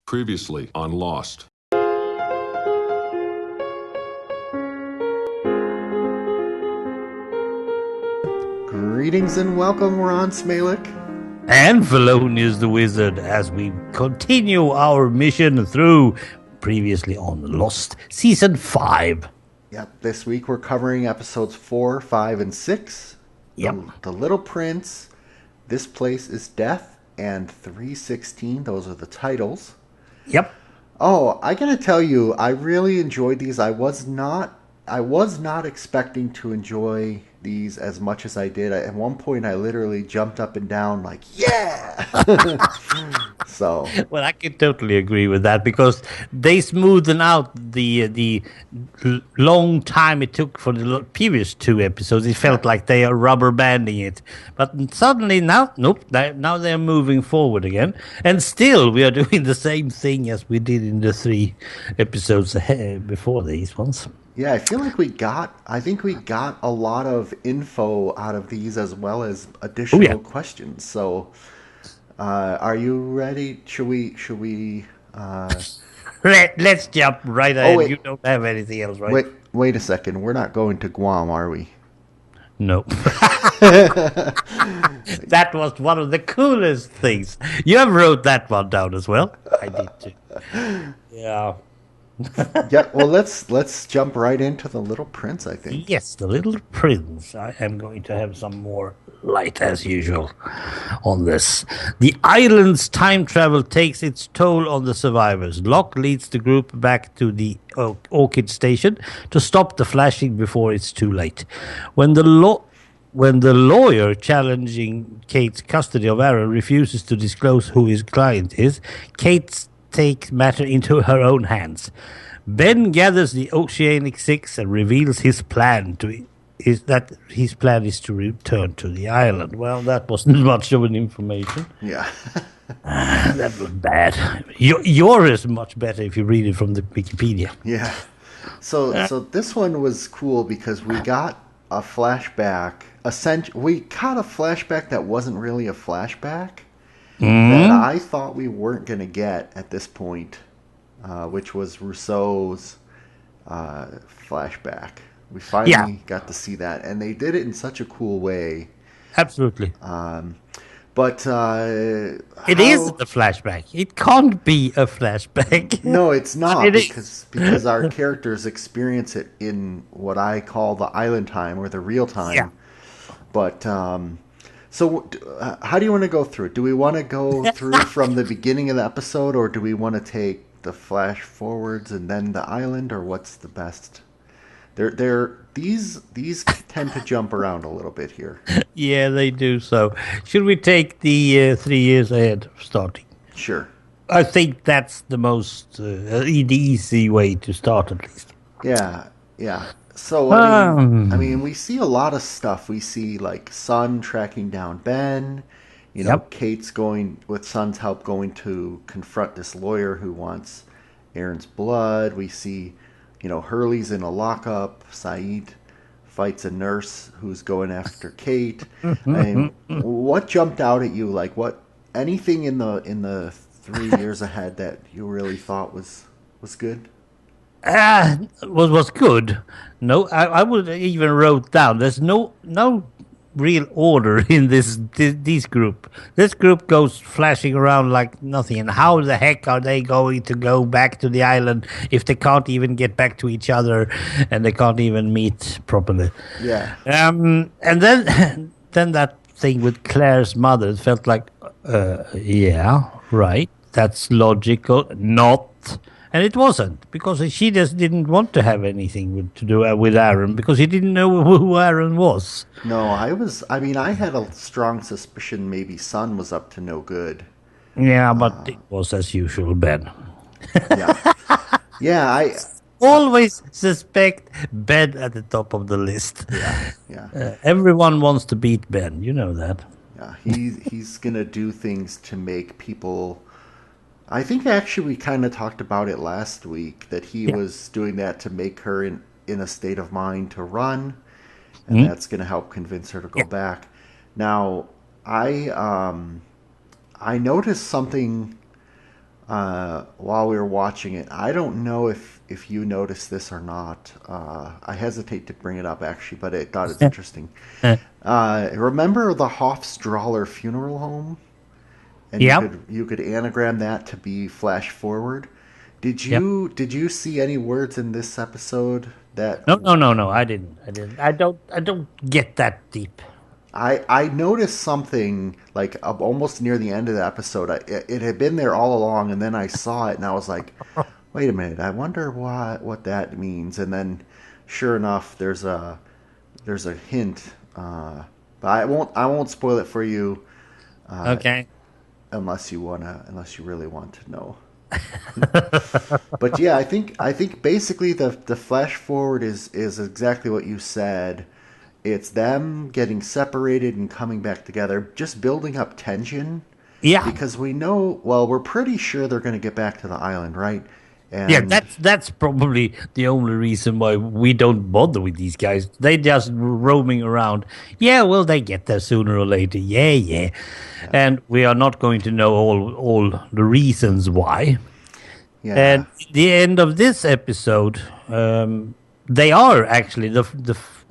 Previously on Lost. Greetings and welcome, Ron Smalek. And Fellonius the Wizard as we continue our mission through previously on Lost Season 5. Yep, this week we're covering episodes 4, 5, and 6. Yep. The Little Prince, This Place is Death, and 316. Those are the titles. Yep. Oh, I gotta tell you, I really enjoyed these. I was not expecting to enjoy these as much as I did. At one point, I literally jumped up and down like, yeah! So, Well, I can totally agree with that because they smoothen out the long time it took for the previous two episodes. It felt like they are rubber banding it. But suddenly now, nope, now they're moving forward again. And still, we are doing the same thing as we did in the 3 episodes before these ones. yeah, I feel like we got a lot of info out of these as well as additional questions. So, are you ready? Should we? Let's jump right ahead. wait. You don't have anything else, right? Wait a second. We're not going to Guam, are we? No. That was one of the coolest things. You have wrote that one down as well. I did too. Yeah. Yeah. Well, let's jump right into the Little Prince, I think. Yes, the Little Prince. I am going to have some more light as usual on this. The island's time travel takes its toll on the survivors. Locke leads the group back to the Orchid Station to stop the flashing before it's too late. When the lawyer challenging Kate's custody of Aaron refuses to disclose who his client is, Kate takes matter into her own hands. Ben gathers the Oceanic Six and reveals his plan is to return to the island. Well, that wasn't much of an information. Yeah. That was bad. Yours is much better if you read it from the Wikipedia. Yeah. So this one was cool because we got a flashback. We caught a flashback that wasn't really a flashback. That I thought we weren't going to get at this point, which was Rousseau's flashback. We finally got to see that, and they did it in such a cool way. Absolutely. But it isn't a flashback. It can't be a flashback. No, it's not, because our characters experience it in what I call the island time or the real time. Yeah. But so how do you want to go through it? Do we want to go through from the beginning of the episode, or do we want to take the flash forwards and then the island, or what's the best? These tend to jump around a little bit here. Yeah, they do. So, should we take the 3 years ahead starting? Sure. I think that's the most easy way to start, at least. Yeah. So, I mean, we see a lot of stuff. We see, like, Sun tracking down Ben. Kate's with Sun's help, going to confront this lawyer who wants Aaron's blood. We see, Hurley's in a lockup. Saeed fights a nurse who's going after Kate. I mean, what jumped out at you? Like, anything in the 3 years ahead that you really thought was good? Was good. No, I would even wrote down. There's no real order in this group. This group goes flashing around like nothing. And how the heck are they going to go back to the island if they can't even get back to each other and they can't even meet properly? Yeah. And then that thing with Claire's mother, it felt like, yeah, right. That's logical. Not. And it wasn't, because she just didn't want to have anything to do with Aaron, because he didn't know who Aaron was. No, I had a strong suspicion maybe Sun was up to no good. Yeah, but it was as usual, Ben. Yeah. Yeah, I always suspect Ben at the top of the list. Yeah. Everyone wants to beat Ben, you know that. Yeah, he's going to do things to make people... I think actually we kind of talked about it last week, that he was doing that to make her in a state of mind to run, and that's going to help convince her to go back. Now, I noticed something while we were watching it. I don't know if you noticed this or not. I hesitate to bring it up actually, but I thought it's interesting. Remember the Hofstraller funeral home, and Yep. you could anagram that to be flash forward. Yep. Did you see any words in this episode that No, no, no, no. I didn't. I didn't. I don't get that deep. I noticed something like almost near the end of the episode. It had been there all along, and then I saw it, and I was like, "Wait a minute! I wonder what that means." And then, sure enough, there's a hint. But I won't spoil it for you Okay. unless you really want to know. But yeah, I think basically the flash forward is exactly what you said. It's them getting separated and coming back together, just building up tension Yeah. because we know, well, we're pretty sure they're going to get back to the island, right? Yeah, And that's probably the only reason why we don't bother with these guys. They just roaming around. Yeah, well, they get there sooner or later. Yeah, yeah, yeah, and we are not going to know all the reasons why. yeah, And at the end of this episode, they are actually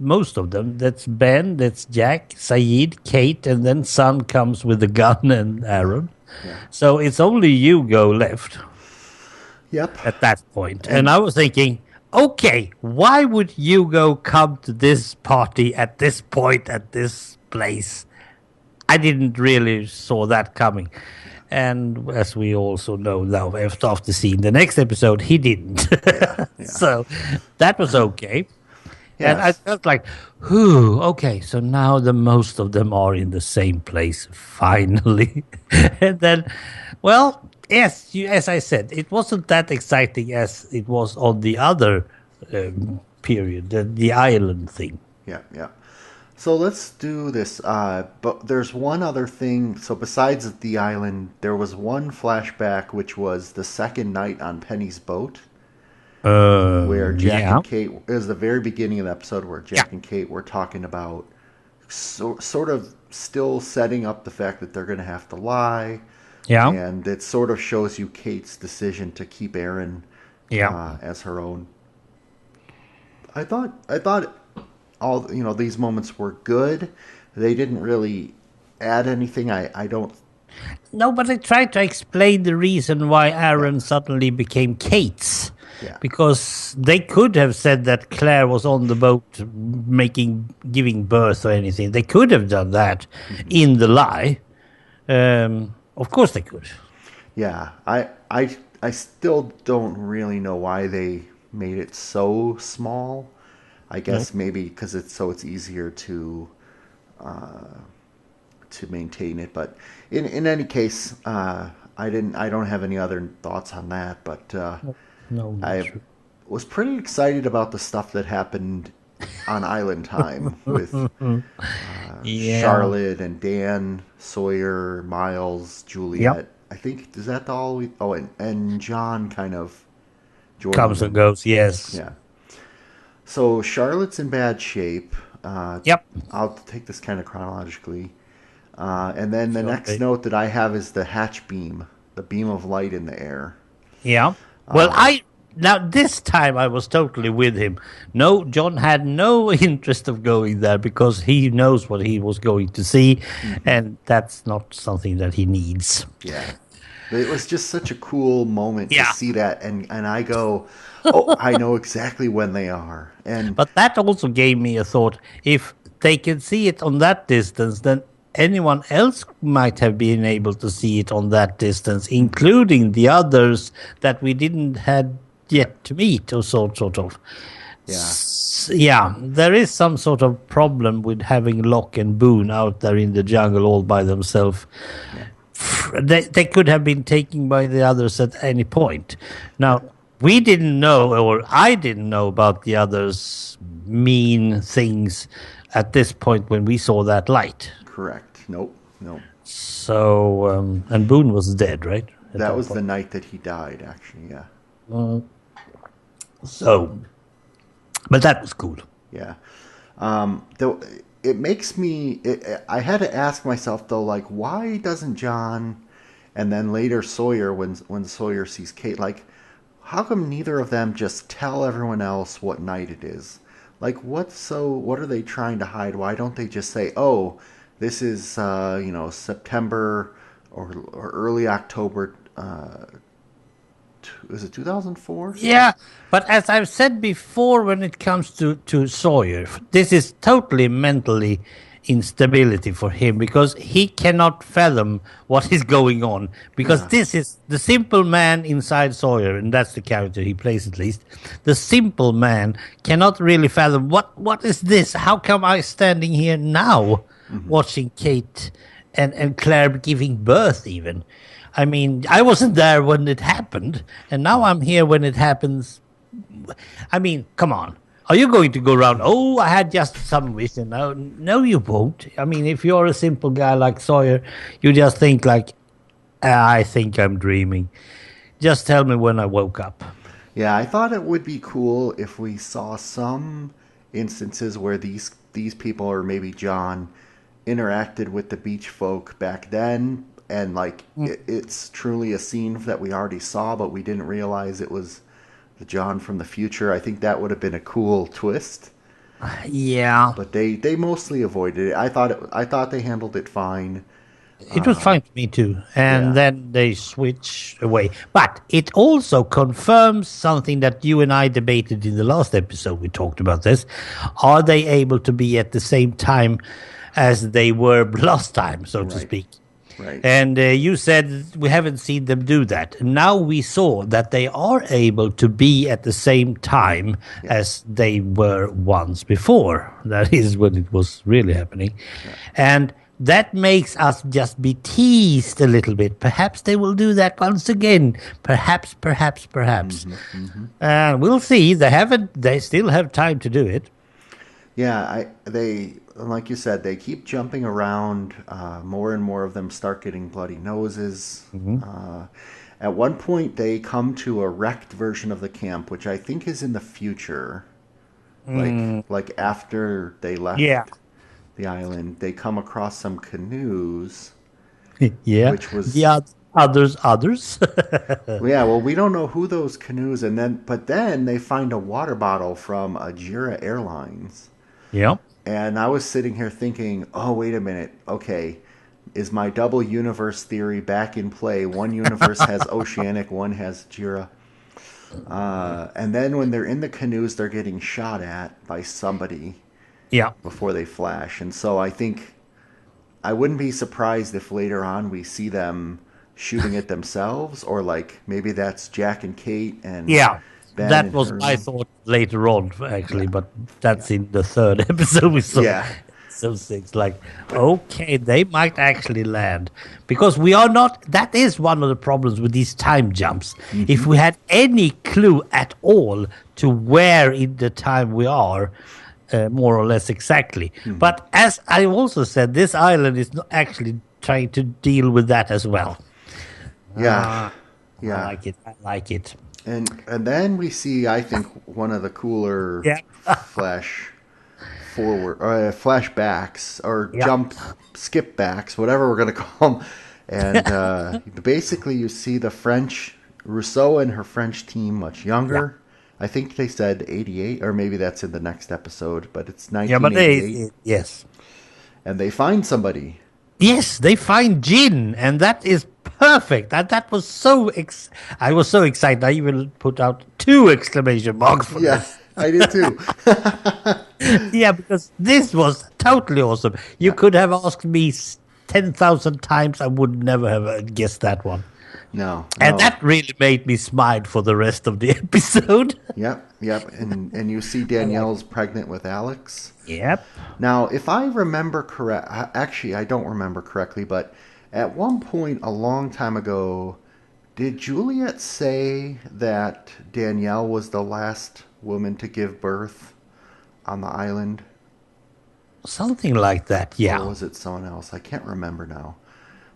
most of them. That's Ben, that's Jack, Saeed, Kate, and then Son comes with the gun and Aaron. yeah, So it's only Hugo left yep, at that point. And and I was thinking, okay, why would Hugo come to this party at this point, at this place? I didn't really saw that coming. And as we also know now, after seeing the next episode, he didn't. yeah, yeah, So that was okay. And I yes, felt like, whew, okay, so now the most of them are in the same place, finally. And then, well, yes, as I said, it wasn't that exciting as it was on the other period, the island thing. yeah, yeah. So let's do this. But there's one other thing. So besides the island, there was one flashback, which was the second night on Penny's boat, where Jack Yeah. and Kate. It was the very beginning of the episode where Yeah. Jack and Kate were talking about sort of still setting up the fact that they're going to have to lie, Yeah. and it sort of shows you Kate's decision to keep Aaron Yeah. as her own. I thought all these moments were good. They didn't really add anything. I don't. No, but I tried to explain the reason why Yeah, Aaron suddenly became Kate's. yeah, Because they could have said that Claire was on the boat giving birth or anything. They could have done that in the lie. Of course they could. yeah. I still don't really know why they made it so small. I No. guess maybe because it's easier to maintain it. But in any case, I don't have any other thoughts on that. But No, that's I true. was pretty excited about the stuff that happened on Island Time with Yeah. Charlotte and Dan, Sawyer, Miles, Yep. Juliet. I think is that all we? Oh, and John kind of joining Comes and them. goes. Yes. Yeah. So Charlotte's in bad shape. Yep. I'll take this kind of chronologically. And then the So next note that I have is the hatch beam, the beam of light in the air. yeah. Well, I now this time I was totally with him. No, John had no interest of going there because he knows what he was going to see, and that's not something that he needs. Yeah. But it was just such a cool moment to Yeah. see that, and I go, oh, I know exactly when they are. And But that also gave me a thought. If they can see it on that distance, then anyone else might have been able to see it on that distance, including the others that we didn't had yet to meet, or sort of. yeah, Yeah, there is some sort of problem with having Locke and Boone out there in the jungle all by themselves. They could have been taken by the others at any point. Now, we didn't know, or I didn't know about the others' mean things at this point when we saw that light. correct. Nope, nope. So, and Boone was dead, right? At That that was the point. night that he died, actually. Yeah, So, but that was cool. yeah. Though it makes me, I had to ask myself though, like, why doesn't John And then later Sawyer, when Sawyer sees Kate, like, how come neither of them just tell everyone else what night it is? Like, what are they trying to hide? Why don't they just say, oh, this is, September or early October, is it 2004? Yeah, but as I've said before, when it comes to Sawyer, this is totally mentally instability for him because he cannot fathom what is going on. Because Yeah. this is the simple man inside Sawyer, and that's the character he plays at least. The simple man cannot really fathom what is this? How come I standing here now watching Kate and Claire giving birth even? I mean, I wasn't there when it happened, and now I'm here when it happens. I mean, come on. Are you going to go around? Oh, I had just some vision. No, no, you won't. I mean, if you're a simple guy like Sawyer, you just think like, I think I'm dreaming. Just tell me when I woke up. Yeah, I thought it would be cool if we saw some instances where these people, or maybe John, interacted with the beach folk back then, and like it's truly a scene that we already saw, but we didn't realize it was the John from the future. I think that would have been a cool twist, Yeah, but they mostly avoided it. I thought they handled it fine. it was fine to me too. And Yeah, then they switch away. But it also confirms something that you and I debated in the last episode. We talked about this. Are they able to be at the same time as they were last time, so to right, speak? right. And you said we haven't seen them do that. Now we saw that they are able to be at the same time Yeah, as they were once before. That is when it was really happening. yeah. And that makes us just be teased a little bit. Perhaps they will do that once again. Perhaps, perhaps, perhaps. And we'll see. They haven't. They still have time to do it. Yeah, they like you said, they keep jumping around. More and more of them start getting bloody noses. At one point, they come to a wrecked version of the camp, which I think is in the future. Like after they Yeah. left the island, they come across some canoes, Yeah. which was The others. yeah. Well, we don't know who those canoes, but then they find a water bottle from Ajira Airlines. Yeah. And I was sitting here thinking, oh, wait a minute. Okay, is my double universe theory back in play? One universe has Oceanic, one has Jira. And then when they're in the canoes, they're getting shot at by somebody Yeah. before they flash. And so I think I wouldn't be surprised if later on we see them shooting at themselves, or like maybe that's Jack and Kate and Yeah, Ben that and was my her. thought later on, actually, Yeah, but yeah, that's in the third episode we saw. yeah. So six, like, okay, they might actually land because we are not. That is one of the problems with these time jumps. If we had any clue at all to where in the time we are, more or less exactly. But as I also said, this island is not actually trying to deal with that as well. Yeah, I yeah. like it. I like it. And then we see, I think, one of the cooler Yeah. flashbacks or Yeah. skip backs, whatever we're gonna call them. And basically, you see the French Rousseau and her French team much Yeah. younger. I think they said 88, or maybe that's in the next episode, but it's Yeah, but 1988, yes. and they find somebody. Yes, they find Jin, and that is perfect. That was so I was so excited. I even put out 2 exclamation marks for Yeah, this. I did too. Yeah, because this was totally awesome. You Yeah, could have asked me 10,000 times. I would never have guessed that one. no, And no. that really made me smile for the rest of the episode. Yep, yep. And you see I like Danielle's pregnant with Alex. Yep. Now, if I remember correct, actually, I don't remember correctly, but at one point a long time ago, did Juliet say that Danielle was the last woman to give birth on the island? Something like that. Or Yeah. was it someone else? I can't remember now.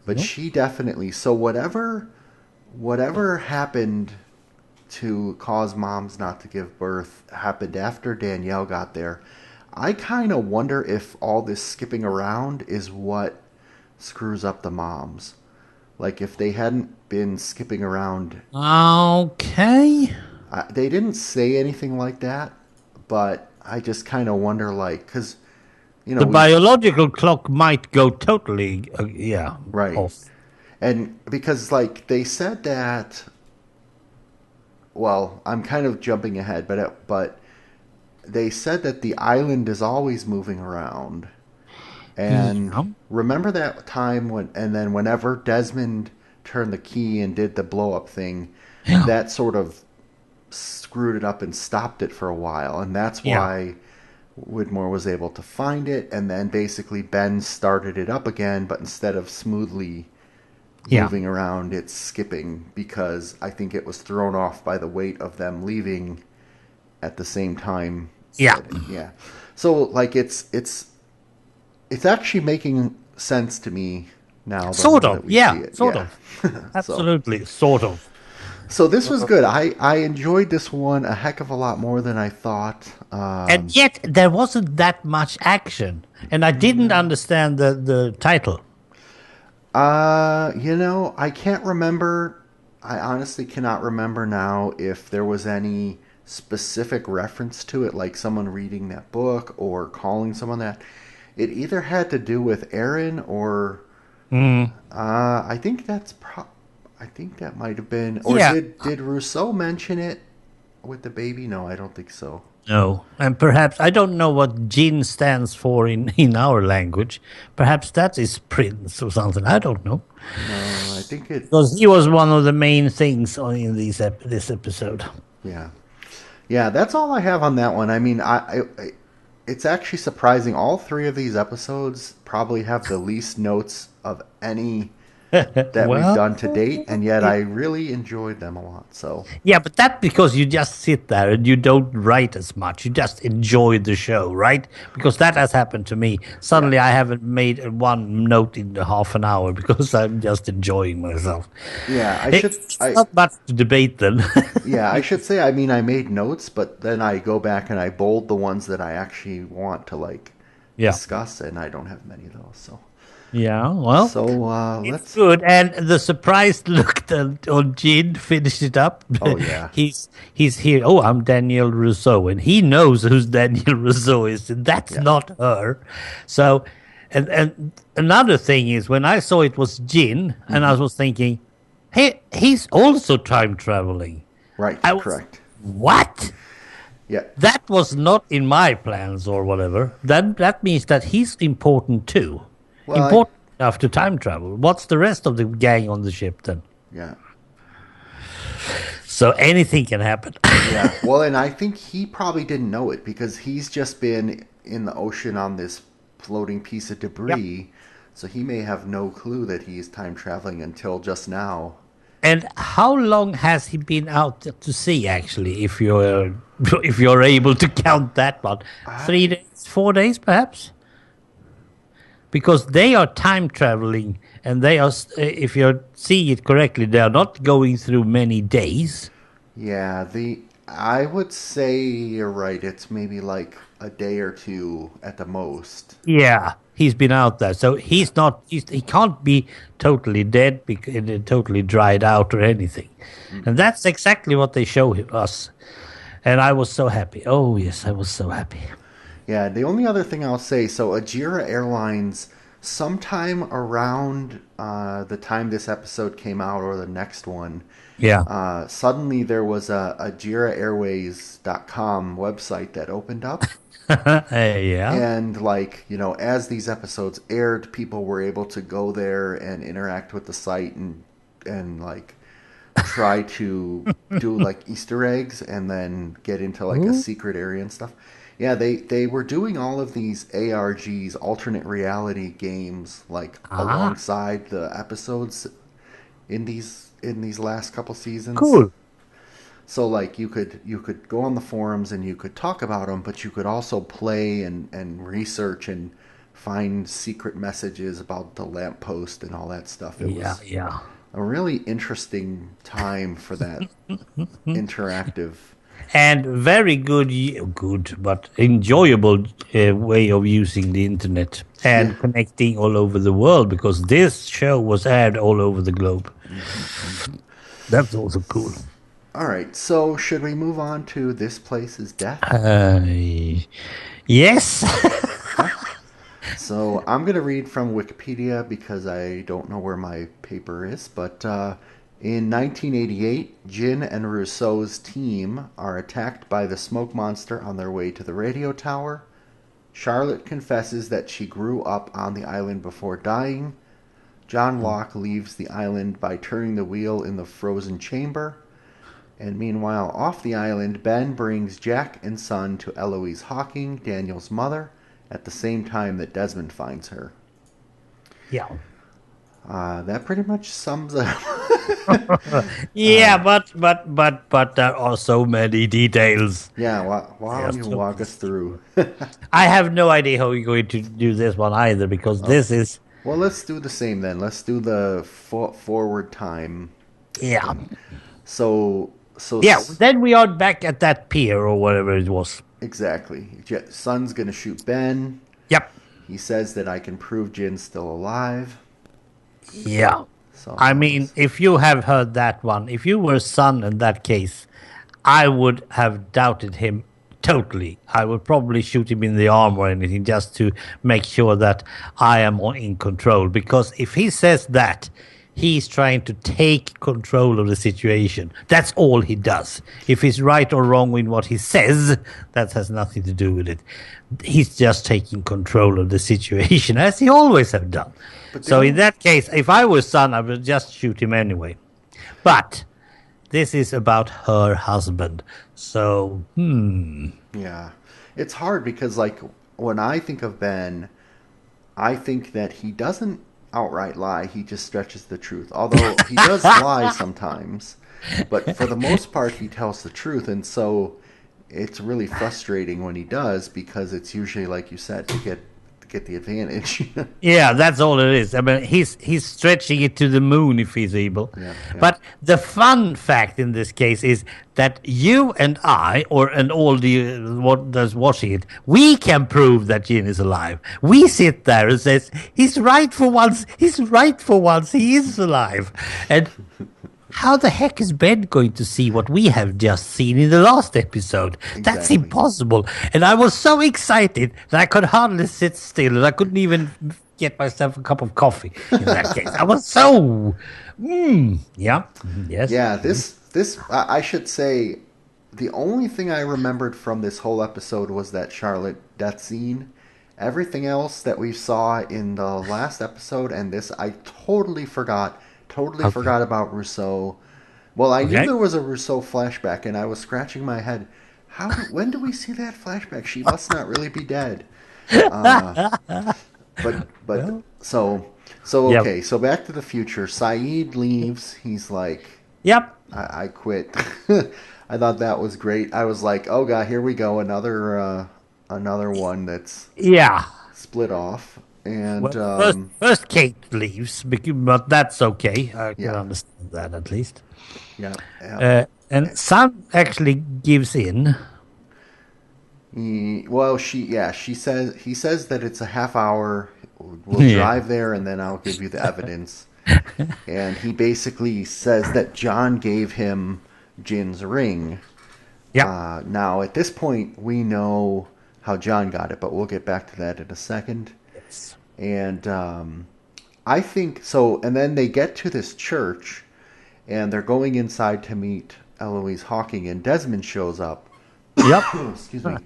But Yep. she definitely, so whatever happened to cause moms not to give birth happened after Danielle got there. I kind of wonder if all this skipping around is what screws up the moms. Like if they hadn't been skipping around, Okay. they didn't say anything like that, but I just kind of wonder, like, because The we biological clock might go totally, yeah, right, off. and because like they said that. Well, I'm kind of jumping ahead, but they said that the island is always moving around. And Yeah. remember that time when, and then whenever Desmond turned the key and did the blow up thing, Yeah. that sort of screwed it up and stopped it for a while. And that's Yeah. why Widmore was able to find it. And then basically Ben started it up again, but instead of smoothly Yeah. moving around, it's skipping because I think it was thrown off by the weight of them leaving at the same time. Yeah. Yeah. So like it's actually making sense to me now the Sort more of. that we see Yeah. it. Sort Yeah. of. so Absolutely. Sort of. so this was good. I enjoyed this one a heck of a lot more than I thought. And yet there wasn't that much action. And I didn't No. understand the title. I can't remember. I honestly cannot remember now if there was any specific reference to it, like someone reading that book or calling someone that. It either had to do with Aaron or Mm. I think I think that might have been. Or Yeah. did Rousseau mention it with the baby? No, I don't think so. No. And perhaps, I don't know what Jin stands for in our language. Perhaps that is prince or something. I don't know. No, I think it. Because he was one of the main things in this episode. Yeah, yeah. That's all I have on that one. I mean, it's actually surprising. All three of these episodes probably have the least notes of any that we've Well, done to date, and yet I really enjoyed them a lot. So yeah, but that's because you just sit there and you don't write as much. You just enjoy the show, right? Because that has happened to me. yeah, Suddenly, I haven't made one note in half an hour because I'm just enjoying myself. yeah. It's not much to debate then. Yeah, I should say. I mean, I made notes, but then I go back and I bold the ones that I actually want to like Yeah. discuss, and I don't have many of those. Yeah, well, So it's let's. good. And the surprised look on Jin finished it up. Oh yeah, he's here. Oh, I'm Daniel Rousseau, and he knows who's Daniel Rousseau is. And that's yeah. not her. So, and another thing is when I saw it was Jin, and I Hmm. was thinking, hey, he's also time traveling. Right, I was correct. what? Yeah, That was not in my plans or whatever. That means that he's important too. well, Important enough to time travel. What's the rest of the gang on the ship then? yeah, So anything can happen. yeah. Well, and I think he probably didn't know it because he's just been in the ocean on this floating piece of Yep. debris, so he may have no clue that he's time traveling until just now. And how long has he been out to sea? Actually, if you're if you're able to count that one, I 3 days, 4 days, perhaps, because they are time traveling, and they are. If you're seeing it correctly, they are not going through many days. Yeah, the I would say you're right. It's maybe like a day or two at the most. Yeah, he's been out there, so he's not. He can't be totally dead, totally dried out or anything, and Hmm. that's exactly what they show us. And I was so happy. Oh yes, I was so happy. Yeah, the only other thing I'll say, so Ajira Airlines, sometime around the time this episode came out or the next one, Yeah, suddenly there was a AjiraAirways.com website that opened up. yeah. And like, as these episodes aired, people were able to go there and interact with the site and like try to do like Easter eggs and then get into like a Ooh. secret area and stuff. Yeah, they were doing all of these ARGs, alternate reality games, like Ah, alongside the episodes in these last couple seasons. cool. So like you could go on the forums and you could talk about them, but you could also play and research and find secret messages about the lamppost and all that stuff. It Yeah, was yeah. a really interesting time for that interactive. And very good, but enjoyable way of using the internet Yeah. and connecting all over the world, because this show was aired all over the globe. That's also cool. All right. So should we move on to This Place's Death? Yes. Okay. So I'm going to read from Wikipedia because I don't know where my paper is. But in 1988, Jin and Rousseau's team are attacked by the smoke monster on their way to the radio tower. Charlotte confesses that she grew up on the island before dying. John Locke leaves the island by turning the wheel in the frozen chamber. And meanwhile, off the island, Ben brings Jack and Son to Eloise Hawking, Daniel's mother, at the same time that Desmond finds her. Yeah. That pretty much sums it up. Yeah, but there are so many details. Yeah, why don't you walk us through? I have no idea how we're going to do this one either, because this is... Well, let's do the same then. Let's do the forward time. Yeah. So yeah, then we are back at that pier or whatever it was. Exactly. Son's gonna shoot Ben. Yep. He says that I can prove Jin's still alive. Yeah. So I mean, if you have heard that one, if you were Son in that case, I would have doubted him totally. I would probably shoot him in the arm or anything just to make sure that I am in control. Because if he says that, he's trying to take control of the situation. That's all he does. If he's right or wrong in what he says, that has nothing to do with it. He's just taking control of the situation, as he always have done. So in that case, if I was Son, I would just shoot him anyway. But this is about her husband. So, Yeah. It's hard because, like, when I think of Ben, I think that he doesn't outright lie. He just stretches the truth. Although he does lie sometimes. But for the most part, he tells the truth. And so it's really frustrating when he does, because it's usually, like you said, to get the advantage. Yeah, that's all it is. I mean, he's stretching it to the moon if he's able. Yeah. But the fun fact in this case is that you and I, and all the what that's watching it, we can prove that Jin is alive. We sit there and says, he's right for once. He's right for once. He is alive. And how the heck is Ben going to see what we have just seen in the last episode? Exactly. That's impossible. And I was so excited that I could hardly sit still, and I couldn't even get myself a cup of coffee in that case. I was so... yeah. Yes. Yeah, this I should say, the only thing I remembered from this whole episode was that Charlotte death scene. Everything else that we saw in the last episode and this, I totally forgot. Forgot about Rousseau. Well, I knew there was a Rousseau flashback, and I was scratching my head. When do we see that flashback? She must not really be dead. So okay. So Back to the Future. Saeed leaves. He's like, "Yep, I quit." I thought that was great. I was like, "Oh God, here we go, another one that's split off." And first Kate leaves, but that's okay. I can understand that at least. Yeah. And Son actually gives in. He says that it's a half hour. We'll drive there, and then I'll give you the evidence. And he basically says that John gave him Jin's ring. Yeah. Now, at this point, we know how John got it, but we'll get back to that in a second. And I think so. And then they get to this church, and they're going inside to meet Eloise Hawking, and Desmond shows up. Yep. Excuse me.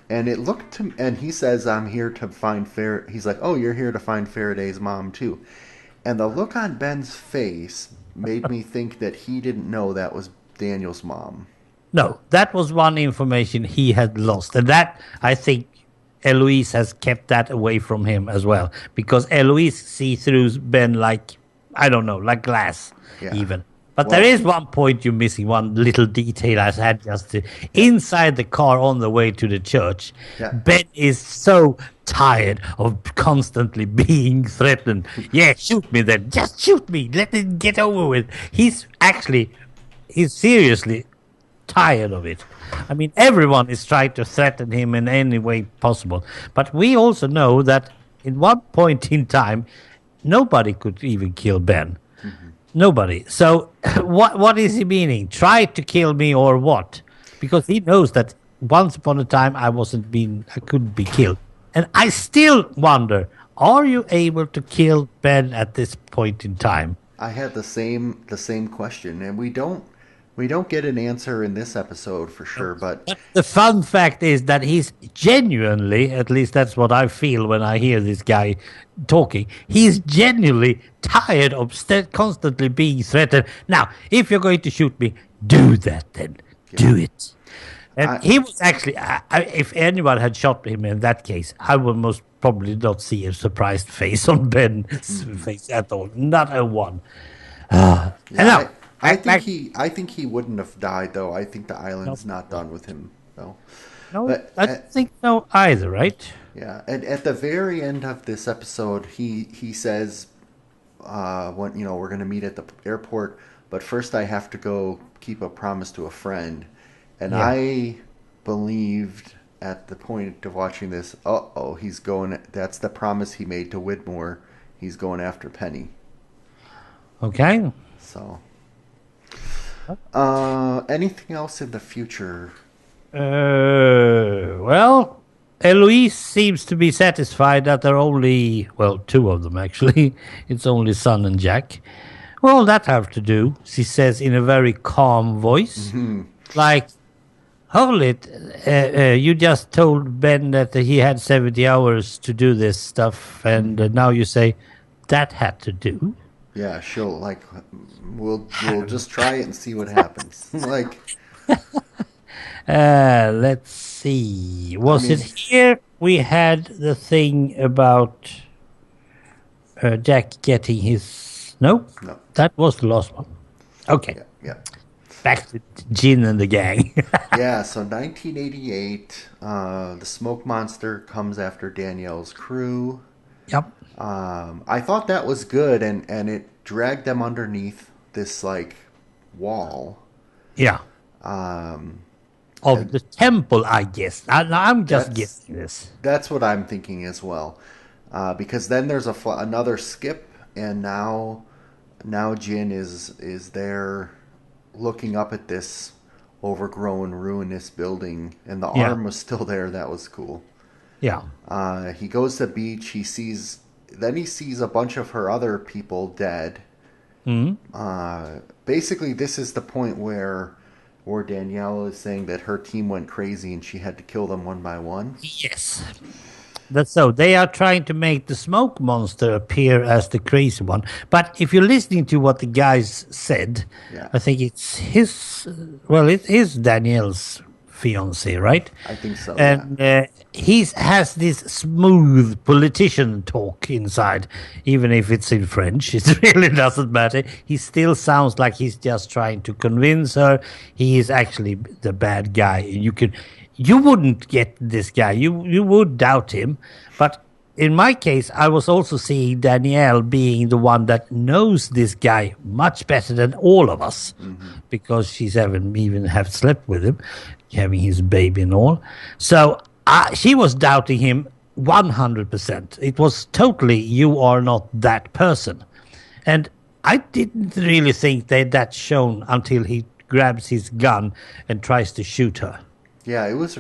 And it looked to, and he says, "I'm here to find He's like, "Oh, you're here to find Faraday's mom too." And the look on Ben's face made me think that he didn't know that was Daniel's mom. No, that was one information he had lost, and that I think Eloise has kept that away from him as well, because Eloise sees through Ben like, I don't know, like glass even. But there is one point you're missing, one little detail I had just inside the car on the way to the church. Yeah. Ben is so tired of constantly being threatened. Yeah, shoot me then. Just shoot me. Let it get over with. He's seriously tired of it. I mean, everyone is trying to threaten him in any way possible. But we also know that in one point in time, nobody could even kill Ben. Mm-hmm. Nobody. So what is he meaning? Try to kill me or what? Because he knows that once upon a time I couldn't be killed. And I still wonder, are you able to kill Ben at this point in time? I had the same question, and we don't get an answer in this episode for sure. But But the fun fact is that he's genuinely, at least that's what I feel when I hear this guy talking, he's genuinely tired of constantly being threatened. Now, if you're going to shoot me, do that then. Do it. And I, he was actually, if anyone had shot him in that case, I would most probably not see a surprised face on Ben's face at all. Not a one. And yeah, now, I think he wouldn't have died though. I think the no, island's not done with him though. no, But I don't think so either, right? yeah, and at the very end of this episode, he says, when we're going to meet at the airport, but first I have to go keep a promise to a friend, and Yeah. I believed at the point of watching this, he's going. That's the promise he made to Widmore. He's going after Penny. Okay. So, anything else in the future? Well, Eloise seems to be satisfied that there are only, well, two of them actually. It's only Son and Jack. Well, that have to do, she says in a very calm voice. Like, hold it, you just told Ben that he had 70 hours to do this stuff, and now you say that had to do. Yeah, she'll like. We'll just try it and see what happens. Like, Let's see. Was it here we had the thing about Jack getting his... No? No. That was the last one. Okay. yeah. Back to Jin and the gang. Yeah, so 1988, the smoke monster comes after Danielle's crew. Yep. I thought that was good, and it dragged them underneath this like wall. Yeah. Of the temple, I guess. I'm just guessing this. That's what I'm thinking as well, because then there's another skip, and now Jin is there, looking up at this overgrown, ruinous building, and the arm was still there. That was cool. Yeah. He goes to the beach. He sees a bunch of her other people dead. Basically, this is the point where Danielle is saying that her team went crazy and she had to kill them one by one. Yes. That's so. They are trying to make the smoke monster appear as the crazy one. But if you're listening to what the guys said, I think it's it is Danielle's fiance, right? I think so. And he has this smooth politician talk inside, even if it's in French. It really doesn't matter. He still sounds like he's just trying to convince her he is actually the bad guy. You wouldn't get this guy. You would doubt him. But in my case, I was also seeing Danielle being the one that knows this guy much better than all of us, because she's even have slept with him, having his baby and all. So she was doubting him 100%. It was totally, you are not that person. And I didn't really think that's shown until he grabs his gun and tries to shoot her. Yeah, it was.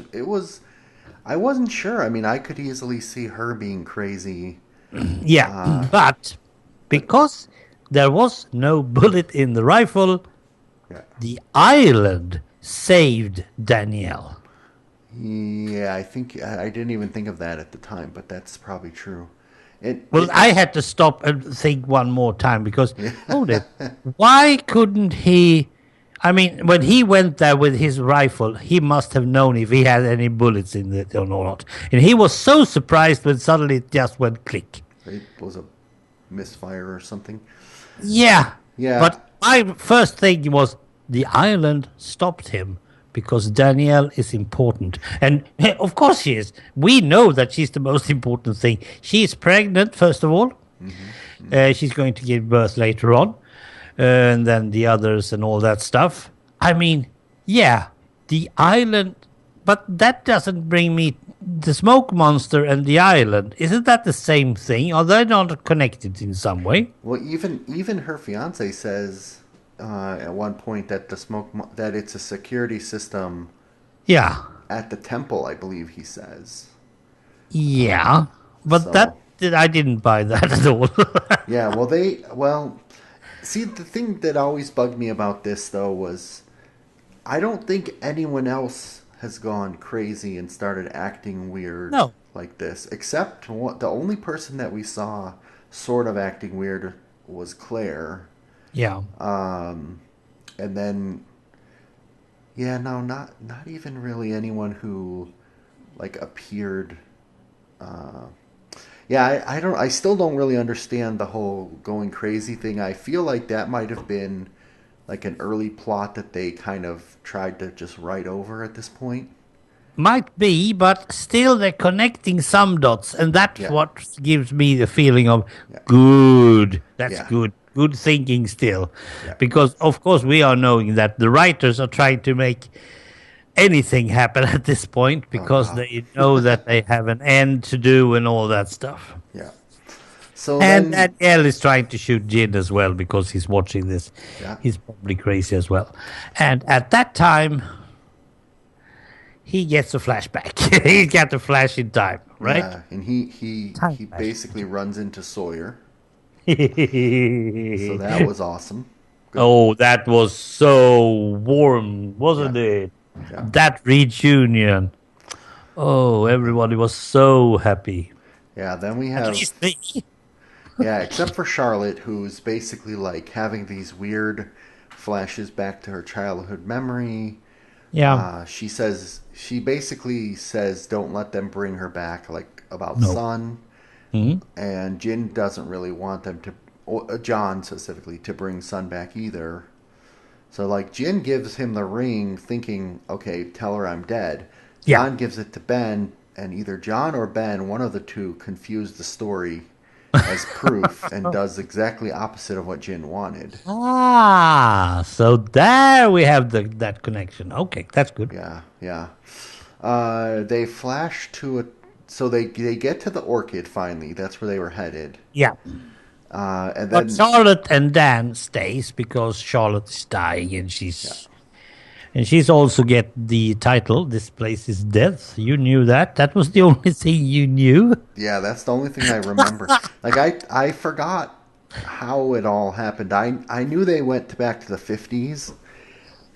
I wasn't sure. I mean, I could easily see her being crazy. Yeah, but because there was no bullet in the rifle, the island saved Danielle. Yeah, I think I didn't even think of that at the time, but that's probably true. I had to stop and think one more time because, hold it, why couldn't he... I mean, when he went there with his rifle, he must have known if he had any bullets in it or not. And he was so surprised when suddenly it just went click. It was a misfire or something. Yeah. Yeah. But my first thing was the island stopped him because Danielle is important. And of course she is. We know that she's the most important thing. She's pregnant, first of all. She's going to give birth later on. And then the others and all that stuff. I mean, yeah, the island, but that doesn't bring me the smoke monster and the island. Isn't that the same thing? Are they not connected in some way? Well, even her fiance says at one point that that it's a security system Yeah, at the temple. I believe he says. yeah, but So I didn't buy that at all. yeah, well see the thing that always bugged me about this though was I don't think anyone else has gone crazy and started acting weird No. like this, except the only person that we saw sort of acting weird was Claire. Yeah. And then, yeah, no, not even really anyone who like appeared. Uh, yeah, I still don't really understand the whole going crazy thing. I feel like that might have been like an early plot that they kind of tried to just write over at this point. Might be, but still they're connecting some dots, and that's Yeah, what gives me the feeling of yeah, good. That's yeah, good. Good thinking still. yeah. Because, of course, we are knowing that the writers are trying to make anything happen at this point Oh because God. they know that they have an end to do and all that stuff. Yeah. So And then, Danielle is trying to shoot Jin as well because he's watching this. yeah, He's probably crazy as well. And at that time, he gets a flashback. He got a flash in time, right? yeah, and he Time flash. basically runs into Sawyer. So that was awesome. Good. Oh, that was so warm, Yeah, wasn't it? yeah, That reunion. Oh, everybody was so happy. yeah. Then we At have least me. yeah, except for Charlotte, who's basically like having these weird flashes back to her childhood memory. Yeah. She basically says, "Don't let them bring her back," like about No. Sun, Mhm. and Jin doesn't really want them to, or John specifically, to bring Sun back either. So like Jin gives him the ring, thinking, "Okay, tell her I'm dead." Yeah. John gives it to Ben, and either John or Ben, one of the two, confuse the story as proof and does exactly opposite of what Jin wanted. Ah, so there we have that connection. Okay, that's good. Yeah, yeah. They flash to a. So they get to the orchid finally. That's where they were headed. Yeah. And But then Charlotte and Dan stays because Charlotte is dying yeah, and she's also get the title. This place is death. You knew that. That was the only thing you knew. yeah. That's the only thing I remember. Like I forgot how it all happened. I knew they went back to the 50s,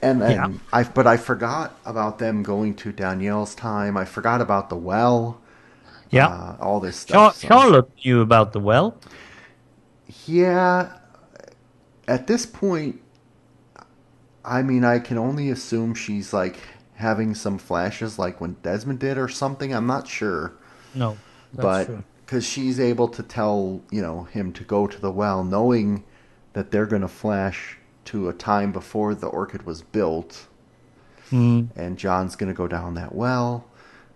and Yeah. then I forgot about them going to Danielle's time. I forgot about the well. Yeah. All this stuff. So Charlotte knew about the well. yeah, at this point, I mean, I can only assume she's like having some flashes like when Desmond did or something. I'm not sure. No, that's But true. because she's able to tell, him to go to the well, knowing that they're going to flash to a time before the orchid was built, Mm. and John's going to go down that well.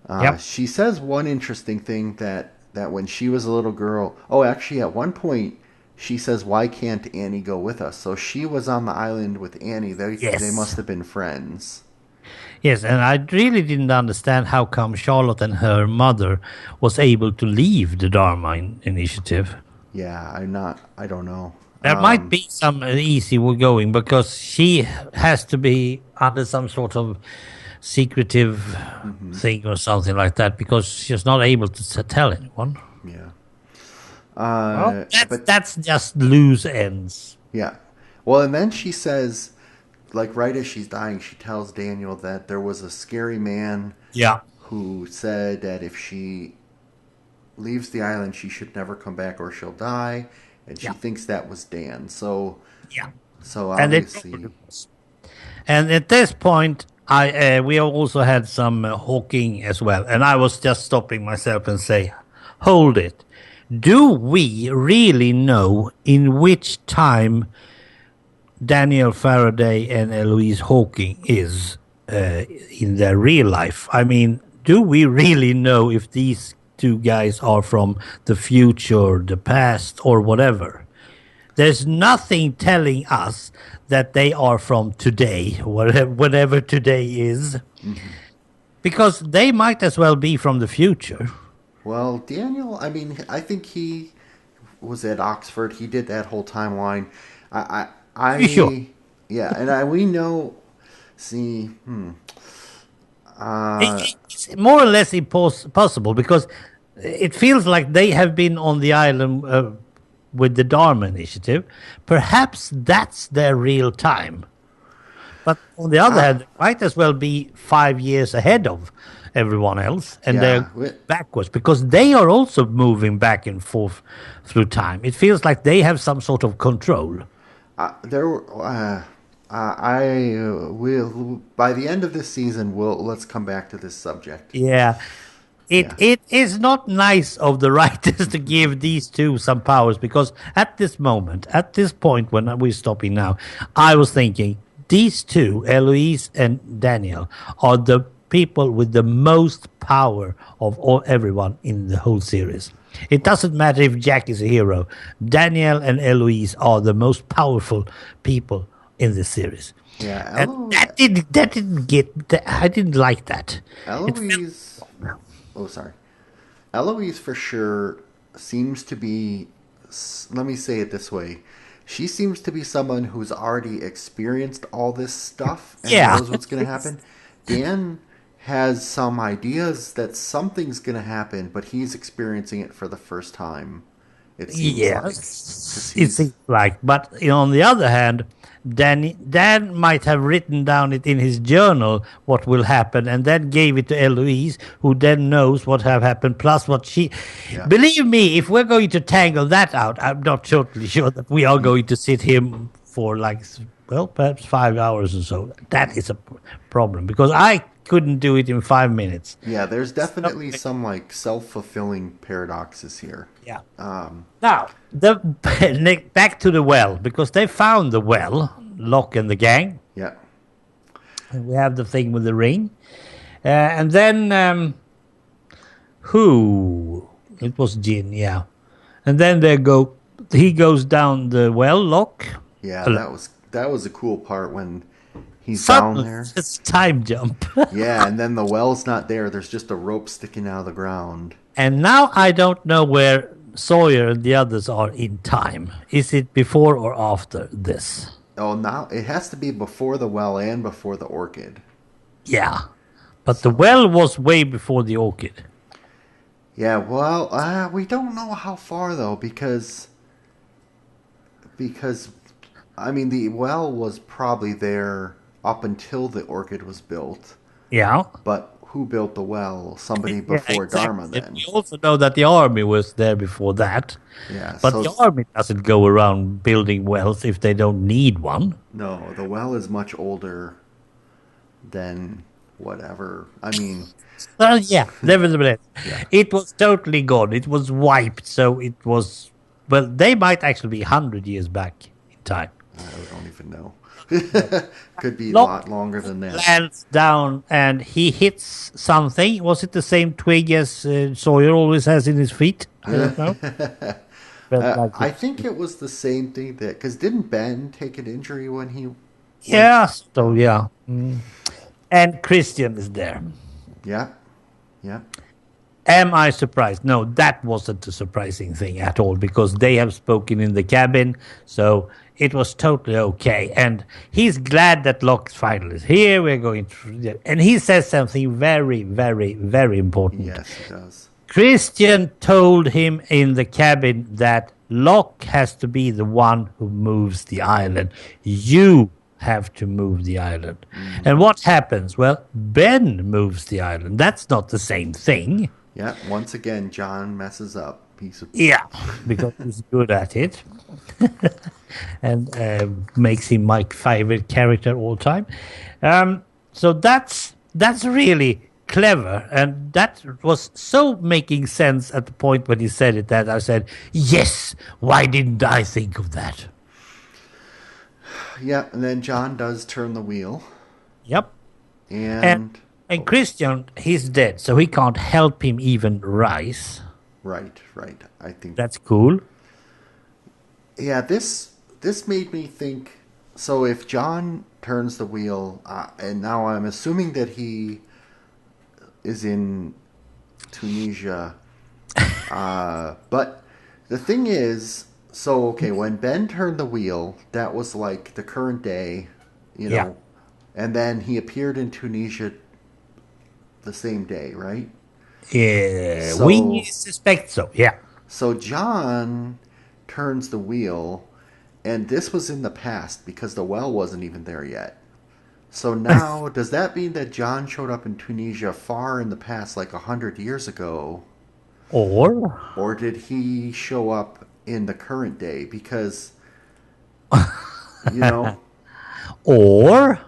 Yep. She says one interesting thing that when she was a little girl, oh, actually, at one point, she says, "Why can't Annie go with us?" So she was on the island with Annie. They must Yes. have been friends. Yes, and I really didn't understand how come Charlotte and her mother was able to leave the Dharma initiative. Yeah, I don't know. There might be some easy way going because she has to be under some sort of secretive Mhm. thing or something like that because she's not able to tell anyone. Yeah. Well, But that's just loose ends. yeah. Well, and then she says, like right as she's dying, she tells Daniel that there was a scary man Yeah, who said that if she leaves the island, she should never come back or she'll die, and she yeah, thinks that was Dan. So, yeah. so And it obviously, and at this point, I we also had some hawking as well, and I was just stopping myself and say, "Hold it! Do we really know in which time Daniel Faraday and Eloise Hawking is in their real life? I mean, do we really know if these two guys are from the future, the past, or whatever? there's nothing telling us that they are from today, whatever today is, because they might as well be from the future. Well, Daniel, I mean, I think he was at Oxford. He did that whole timeline. You sure? Yeah, and we know. See, It's more or less impossible because it feels like they have been on the island with the Dharma Initiative. Perhaps that's their real time. But on the other I, hand, they might as well be 5 years ahead of everyone else, and they're yeah, backwards because they are also moving back and forth through time. It feels like they have some sort of control. there. I will by the end of this season. Let's come back to this subject. Yeah. It Yeah, it is not nice of the writers to give these two some powers because at this moment, at this point when we're stopping now, I was thinking these two, Eloise and Daniel, are the people with the most power of everyone in the whole series. It doesn't matter if Jack is a hero. Daniel and Eloise are the most powerful people in this series. yeah. And that didn't get I didn't like that. It felt Eloise. Oh, sorry. Eloise for sure seems to be. Let me say it this way. She seems to be someone who's already experienced all this stuff and yeah. knows what's going to happen. Dan has some ideas that something's going to happen, but he's experiencing it for the first time. It seems like because Yes, it he's seems like. But on the other hand, Dan might have written down it in his journal what will happen, and then gave it to Eloise, who then knows what have happened. Plus, what she, yeah. believe me, if we're going to tangle that out, I'm not totally sure that we are going to sit here for like, well, perhaps 5 hours or so. That is a problem because I couldn't do it in 5 minutes. Yeah, there's So, definitely some like self-fulfilling paradoxes here. yeah. Now, back to the well, because they found the well, Locke and the gang. Yeah. And we have the thing with the ring. And then, who? It was Jin, yeah. And then he goes down the well, Locke. Yeah, that was a cool part when he's down Suddenly, there. it's time jump. Yeah, and then the well's not there. There's just a rope sticking out of the ground. And now I don't know where Sawyer and the others are in time. Is it before or after this? Oh, now it has to be before the well and before the orchid. Yeah. But the well was way before the orchid. Yeah, well, we don't know how far though because I mean the well was probably there up until the orchid was built. Yeah. But who built the well? Somebody Yeah, before Dharma exactly. then. We also know that the army was there before that. Yeah, But so the army doesn't go around building wells if they don't need one. no, the well is much older than whatever. I mean, Well, yeah, nevertheless, yeah. it was totally gone. It was wiped. So it was, well, they might actually be 100 years back in time. I don't even know. Could be a Locke lot longer than that. lands down and he hits something. Was it the same twig as Sawyer always has in his feet? I don't know. Felt like I it. think it was the same thing that because didn't Ben take an injury when he went? Yeah, so yeah. And Christian is there. Yeah, yeah, Am I surprised? No, that wasn't a surprising thing at all because they have spoken in the cabin, so it was totally okay. And he's glad that Locke finally is here. We're going to, and he says something very, very, very important. yes, he does. Christian told him in the cabin that Locke has to be the one who moves the island. You have to move the island. And what happens? Well, Ben moves the island. That's not the same thing. Yeah, once again, John messes up. Yeah, because he's good at it. And makes him my favorite character all time. So that's really clever, and that was so making sense at the point when he said it that I said, yes, why didn't I think of that? Yeah, and then John does turn the wheel, Yep. and And Christian, he's dead, so he can't help him even rise. right. I think That's cool. Yeah, this made me think. So if John turns the wheel, and now I'm assuming that he is in Tunisia, but the thing is, so okay, when Ben turned the wheel, that was like the current day, you Yeah. know, and then he appeared in Tunisia the same day, right? Yeah, we So suspect so. Yeah. so John turns the wheel, and this was in the past because the well wasn't even there yet. So now, does that mean that John showed up in Tunisia far in the past, like 100 years ago, Or or did he show up in the current day? Because you know, or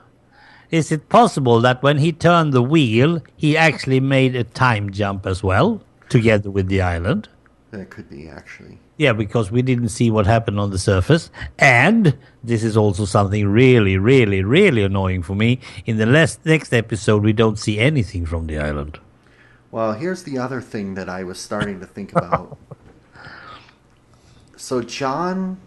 is it possible that when he turned the wheel, he actually made a time jump as well, together with the island? that could be actually. Yeah, because we didn't see what happened on the surface. And this is also something really, really, really annoying for me. In the next episode, we don't see anything from the island. Well, here's the other thing that I was starting to think about. So John,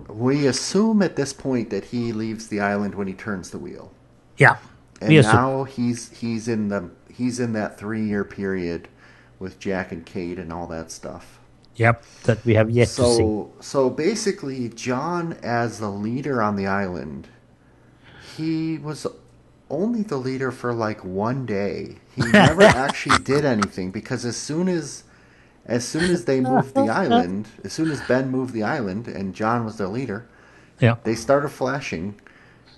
we assume at this point that he leaves the island when he turns the wheel. Yeah, we And assume. now he's in that 3 year period with Jack and Kate and all that stuff. Yep, that we have yet to see. So basically, John as the leader on the island, he was only the leader for like one day. He never actually did anything because as soon as they moved the island, as soon as Ben moved the island and John was their leader, Yeah. they started flashing,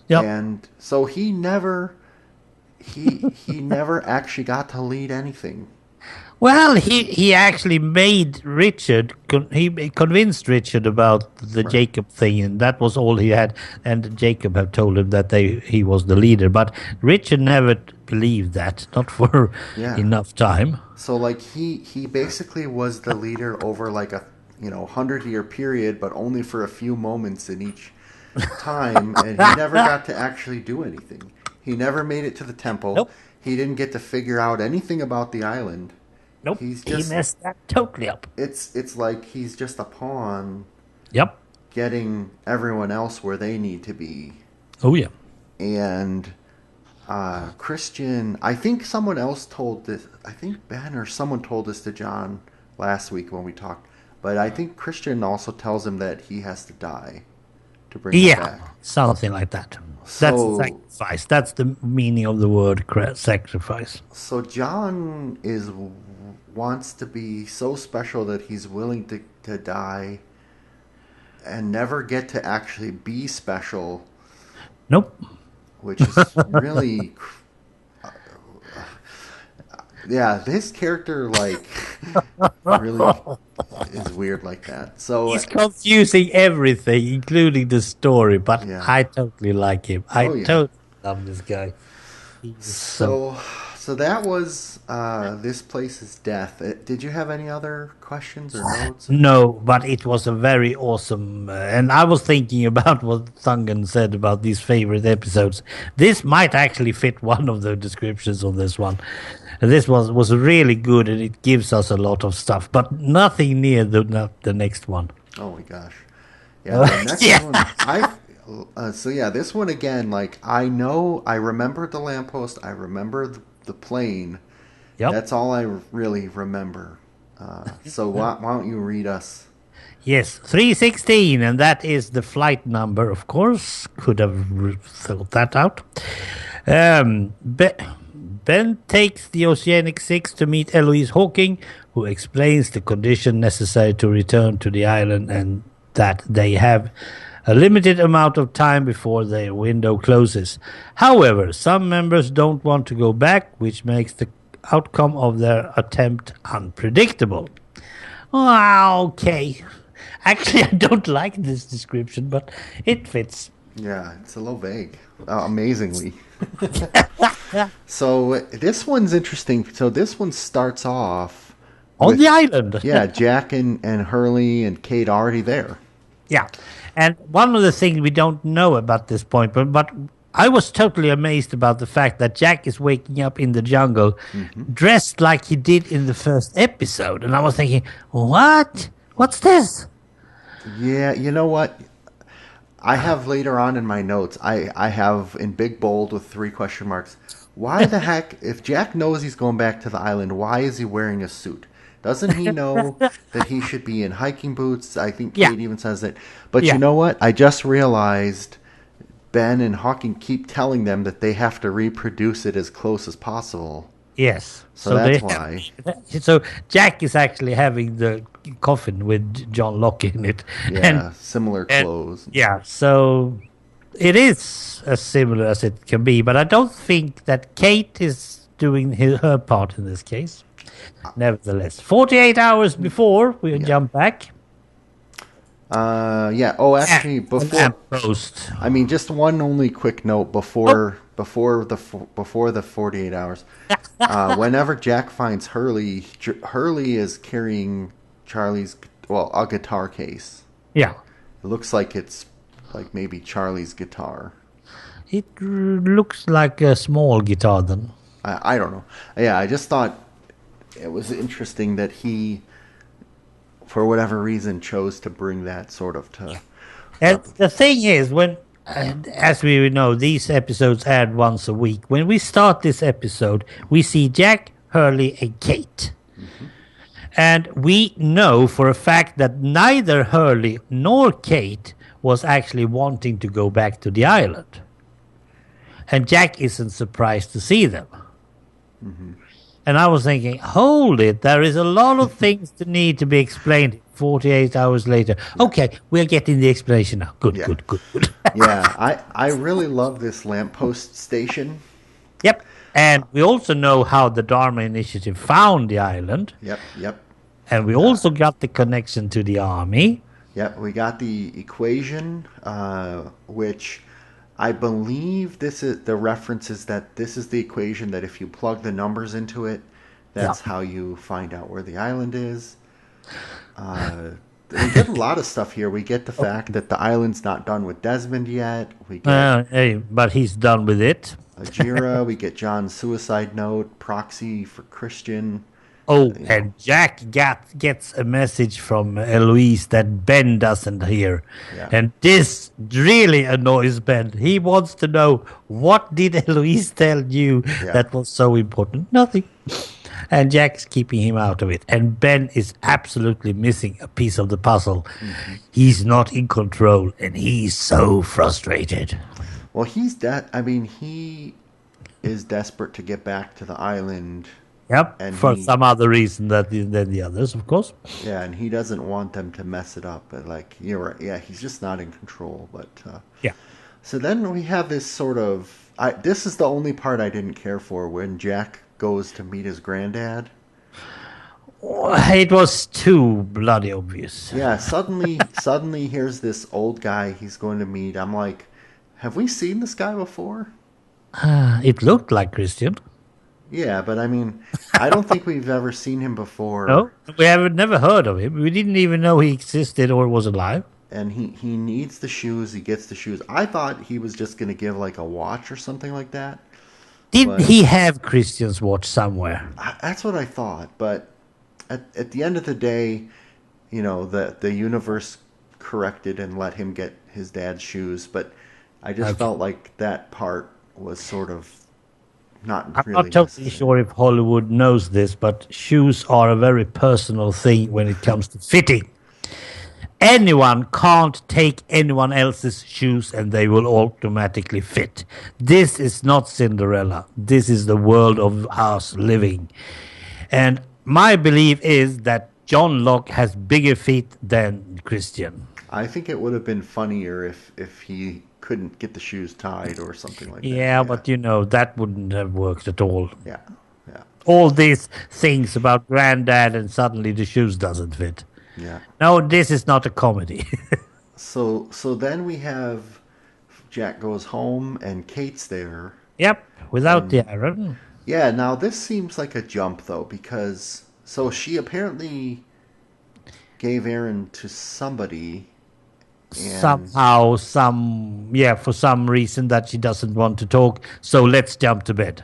Yep. and so he never actually got to lead anything. Well, he actually made Richard. He convinced Richard about the Right. Jacob thing, and that was all he had. And Jacob had told him that he was the leader, but Richard never believed that, not for Yeah. enough time. So like he basically was the leader over like a 100 year period, but only for a few moments in each time, and he never got to actually do anything. He never made it to the temple. Nope. He didn't get to figure out anything about the island. Nope. He's He just messed that totally up. it's like he's just a pawn Yep. getting everyone else where they need to be. Oh yeah. And Christian, I think someone else told this. I think Ben or someone told this to John last week when we talked. But I think Christian also tells him that he has to die to bring him Yeah, back. something like that. That's So sacrifice. That's the meaning of the word sacrifice. so John wants to be so special that he's willing to die and never get to actually be special, Nope. which is really yeah, this character like really is weird like that. So He's confusing everything, including the story, but yeah. I totally like him. I Oh yeah. totally love this guy. He's so... So that was this place's death. Did you have any other questions or notes? No, but it was a very awesome... and I was thinking about what Thungan said about these favorite episodes. This might actually fit one of the descriptions on this one. This was really good, and it gives us a lot of stuff, but nothing near the next one. Oh my gosh. Yeah, the next Yeah. one so yeah, this one again, like I remember the lamppost, I remember the plane. Yep. That's all I really remember. So why don't you read us? Yes, 316, and that is the flight number, of course. Could have thought that out. Ben takes the Oceanic 6 to meet Eloise Hawking, who explains the condition necessary to return to the island and that they have a limited amount of time before their window closes. However, some members don't want to go back, which makes the outcome of their attempt unpredictable. Okay. Actually, I don't like this description, but it fits. Yeah, it's a little vague. Amazingly. So this one's interesting. So this one starts off On with, the island. yeah, Jack and Hurley and Kate are already there. Yeah. And one of the things we don't know about this point, but I was totally amazed about the fact that Jack is waking up in the jungle dressed like he did in the first episode. And I was thinking, what? What's this? Yeah, you know what? I have later on in my notes, I have in big bold with three question marks. Why the heck, if Jack knows he's going back to the island, why is he wearing a suit? Doesn't he know that he should be in hiking boots? I think Yeah, Kate even says that. But you yeah, know what? I just realized Ben and Hawking keep telling them that they have to reproduce it as close as possible. yes. So So that's they, why. so Jack is actually having the coffin with John Locke in it, and Yeah, similar and clothes. yeah, so it is as similar as it can be. But I don't think that Kate is doing her part in this case. Nevertheless, 48 hours before we Yeah. jump back. Yeah. Oh, Yeah, actually, a before lamppost. I mean, just one only quick note Oh, before the 48 hours. Whenever Jack finds Hurley, Hurley is carrying Charlie's a guitar case. yeah. It looks like it's like maybe Charlie's guitar. It looks like a small guitar then. I don't know. Yeah, I just thought it was interesting that he, for whatever reason, chose to bring that sort of to And rep. the thing is, as we know, these episodes add once a week. When we start this episode, we see Jack, Hurley, and Kate. And we know for a fact that neither Hurley nor Kate was actually wanting to go back to the island. And Jack isn't surprised to see them. And I was thinking, hold it, there is a lot of things that need to be explained 48 hours later. Yeah. Okay, we're getting the explanation now. Good, Yeah. good, good, good. Yeah, I really love this lamppost station. Yep. And we also know how the Dharma Initiative found the island. Yep, yep. And we also got the connection to the army. Yep, we got the equation, which I believe this is the reference is that this is the equation that if you plug the numbers into it, Yeah. that's how you find out where the island is. We get a lot of stuff here. We get the fact that the island's not done with Desmond yet. We get Hey, but he's done with it. Ajira. We get John's suicide note, proxy for Christian. Oh, You know, and Jack gets a message from Eloise that Ben doesn't hear. yeah, And this really annoys Ben. He wants to know, what did Eloise tell you yeah, that was so important? Nothing. And Jack's keeping him out of it. And Ben is absolutely missing a piece of the puzzle. He's not in control, and he's so frustrated. Well, I mean, he is desperate to get back to the island, Yep, and for some other reason than the others, of course. yeah, and he doesn't want them to mess it up. But like, you're right. Yeah, he's just not in control. But Yeah. so then we have this sort of. This is the only part I didn't care for when Jack goes to meet his granddad. It was too bloody obvious. Yeah, suddenly, here's this old guy he's going to meet. I'm like, have we seen this guy before? It looked like Christian. Yeah, but I mean, I don't think we've ever seen him before. No, we have never heard of him. We didn't even know he existed or was alive. And he needs the shoes. He gets the shoes. I thought he was just going to give like a watch or something like that. Did But he have Christian's watch somewhere? that's what I thought. But at the end of the day, you know, the universe corrected and let him get his dad's shoes. But I just Okay. felt like that part was sort of not I'm really not totally necessary. sure if Hollywood knows this, but shoes are a very personal thing when it comes to fitting. Anyone can't take anyone else's shoes and they will automatically fit. This is not Cinderella. This is the world of us living. And my belief is that John Locke has bigger feet than Christian. I think it would have been funnier if he couldn't get the shoes tied or something like that. Yeah, but you know, that wouldn't have worked at all. Yeah, yeah, All these things about granddad and suddenly the shoes doesn't fit. yeah. No, this is not a comedy. So then we have Jack goes home and Kate's there. Yep, without the And iron. yeah, now this seems like a jump though because so she apparently gave Aaron to somebody and Somehow, for some reason that she doesn't want to talk. So let's jump to bed.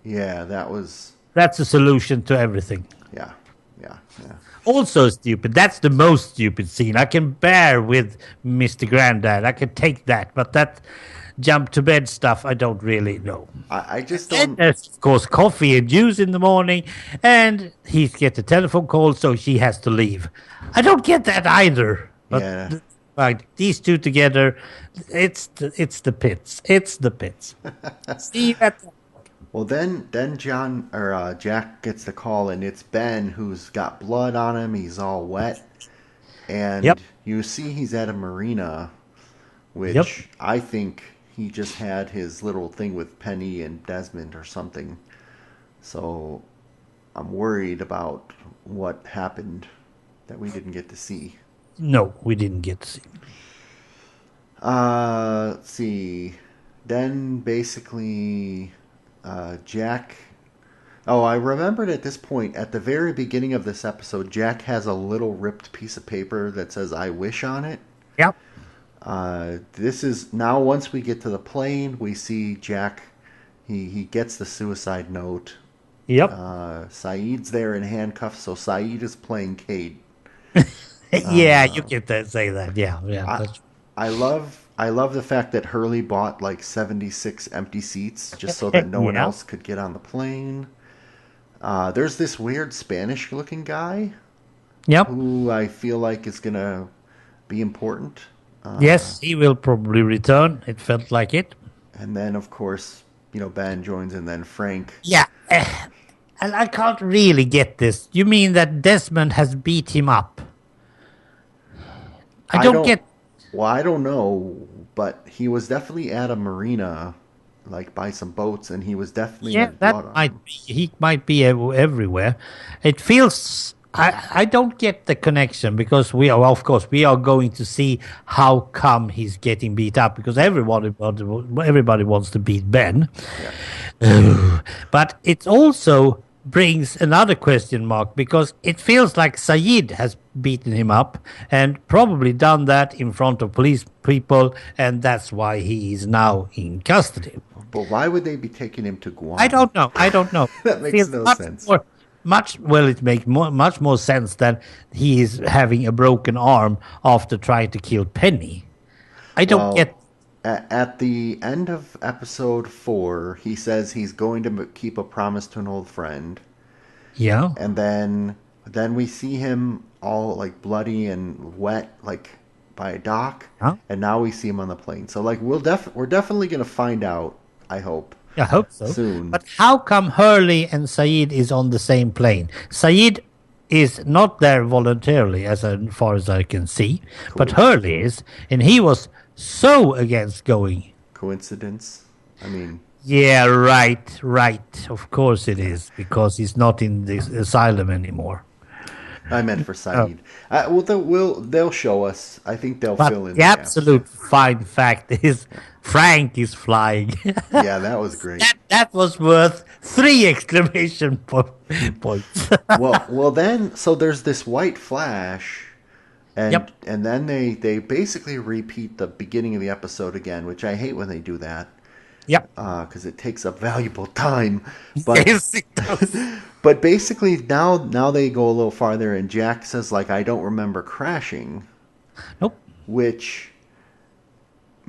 yeah, that was That's a solution to everything. yeah. Yeah, yeah. Also stupid. That's the most stupid scene. I can bear with Mr. Granddad. I can take that, but that jump to bed stuff, I don't really know. I just And don't. there's, of course, coffee and juice in the morning, and he gets a telephone call, so she has to leave. I don't get that either. But Yeah. right, these two together, it's the pits. It's the pits. See that? Well, then John or Jack gets the call, and it's Ben who's got blood on him. He's all wet, Yep, and you see he's at a marina, yep. which I think he just had his little thing with Penny and Desmond or something. So I'm worried about what happened that we didn't get to see. No, we didn't get to see. Let's see. Then basically, Jack. Oh, I remembered at this point, at the very beginning of this episode, Jack has a little ripped piece of paper that says "I wish" on it. Yep, This is now once we get to the plane, we see Jack. He gets the suicide note. yep. Saeed's there in handcuffs, so Saeed is playing Kate. Yeah, you get that. Say that. Yeah, yeah. I That's I love the fact that Hurley bought like 76 empty seats just so that no one yeah. else could get on the plane. There's this weird Spanish looking guy Yep. who I feel like is gonna be important. Yes, he will probably return. It felt like it. And then of course, Ben joins and then Frank. Yeah. And I can't really get this. You mean that Desmond has beat him up? I I don't don't get. well, I don't know, but he was definitely at a marina like by some boats and he was definitely Yeah, had that blood on might him. be. He might be everywhere. It feels. I don't get the connection because we are, well, of course, we are going to see how come he's getting beat up because everybody wants to beat Ben. Yeah. But it also brings another question mark because it feels like Saeed has beaten him up and probably done that in front of police people, and that's why he is now in custody. But why would they be taking him to I Guam? don't know. I don't know. That It makes feels no much sense. more, much well. It makes much more sense that he is having a broken arm after trying to kill Penny. I don't Well, get. at the end of episode 4, he says he's going to keep a promise to an old friend, Yeah. and then we see him all like bloody and wet, like by a dock, Huh? and now we see him on the plane. So like we're definitely gonna find out. I hope I hope so. soon. But how come Hurley and Saeed is on the same plane? Saeed is not there voluntarily, as far as I can see, but Hurley is, and he was so against going. Coincidence? I mean, Yeah, right, right. Of course it is, because he's not in the asylum anymore. I meant for Oh. Saeed. They'll show us. I think they'll But fill in the the gaps. absolute fine fact is Frank is flying. Yeah, that was great. That was worth 3 exclamation points. Well, then so there's this white flash, and Yep. and then they basically repeat the beginning of the episode again, which I hate when they do that Yep. because it takes up valuable time. But Yes, it does. but basically now they go a little farther, and Jack says like I don't remember crashing, Nope. which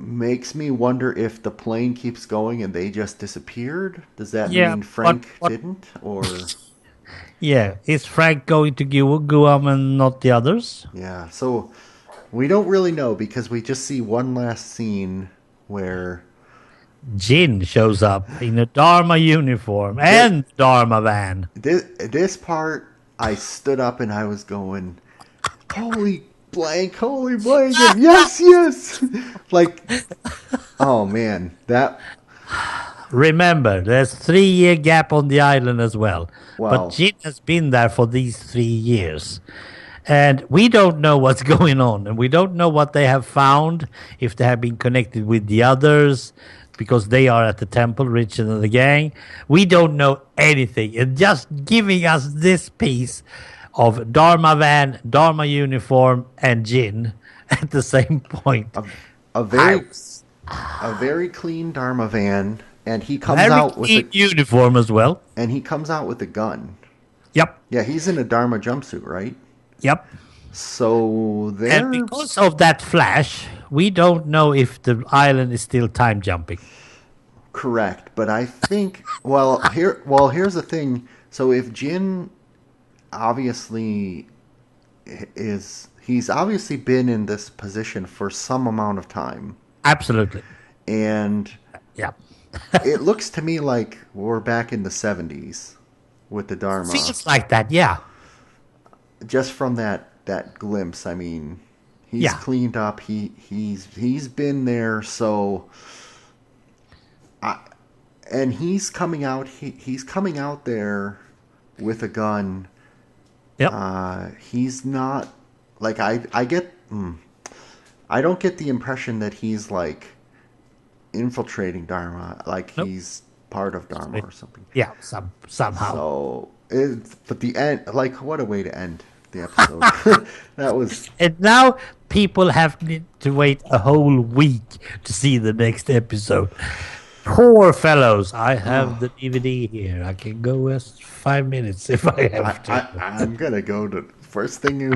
makes me wonder if the plane keeps going and they just disappeared. Does that Yeah, mean Frank what didn't, or Yeah, is Frank going to Guam and not the others? yeah? So we don't really know because we just see one last scene where Jin shows up in a Dharma uniform and Dharma van. this part I stood up and I was going, holy blank, yes, yes, like, oh man, that Remember, there's 3-year gap on the island as well. But wow. Jin has been there for these 3 years. And we don't know what's going on. And we don't know what they have found, if they have been connected with the others, because they are at the temple, Richard and the gang. We don't know anything. And just giving us this piece of Dharma van, Dharma uniform, and Jin at the same point. A very a very clean Dharma van, and he comes Very out with clean a uniform as well. and he comes out with a gun. Yep. Yeah, he's in a Dharma jumpsuit, right? Yep. So And they're because of that flash, we don't know if the island is still time jumping. correct, but I think here's the thing. So if Jin obviously he's obviously been in this position for some amount of time, Absolutely. and Yeah. it looks to me like we're back in the 70s with the Dharma. Feels like that. Yeah. Just from that glimpse, I mean, he's Yeah. cleaned up. He's been there. So, I, and he's coming out. He's coming out there with a gun. Yep. He's not like I get. I don't get the impression that he's like infiltrating Dharma, like Nope. he's part of Dharma or something. Yeah. Somehow. So, but the end, like, what a way to end the episode. That was, And now people have to wait a whole week to see the next episode. Poor fellows. I have the DVD here. I can go as 5 minutes if I have to. I'm gonna go to first thing you.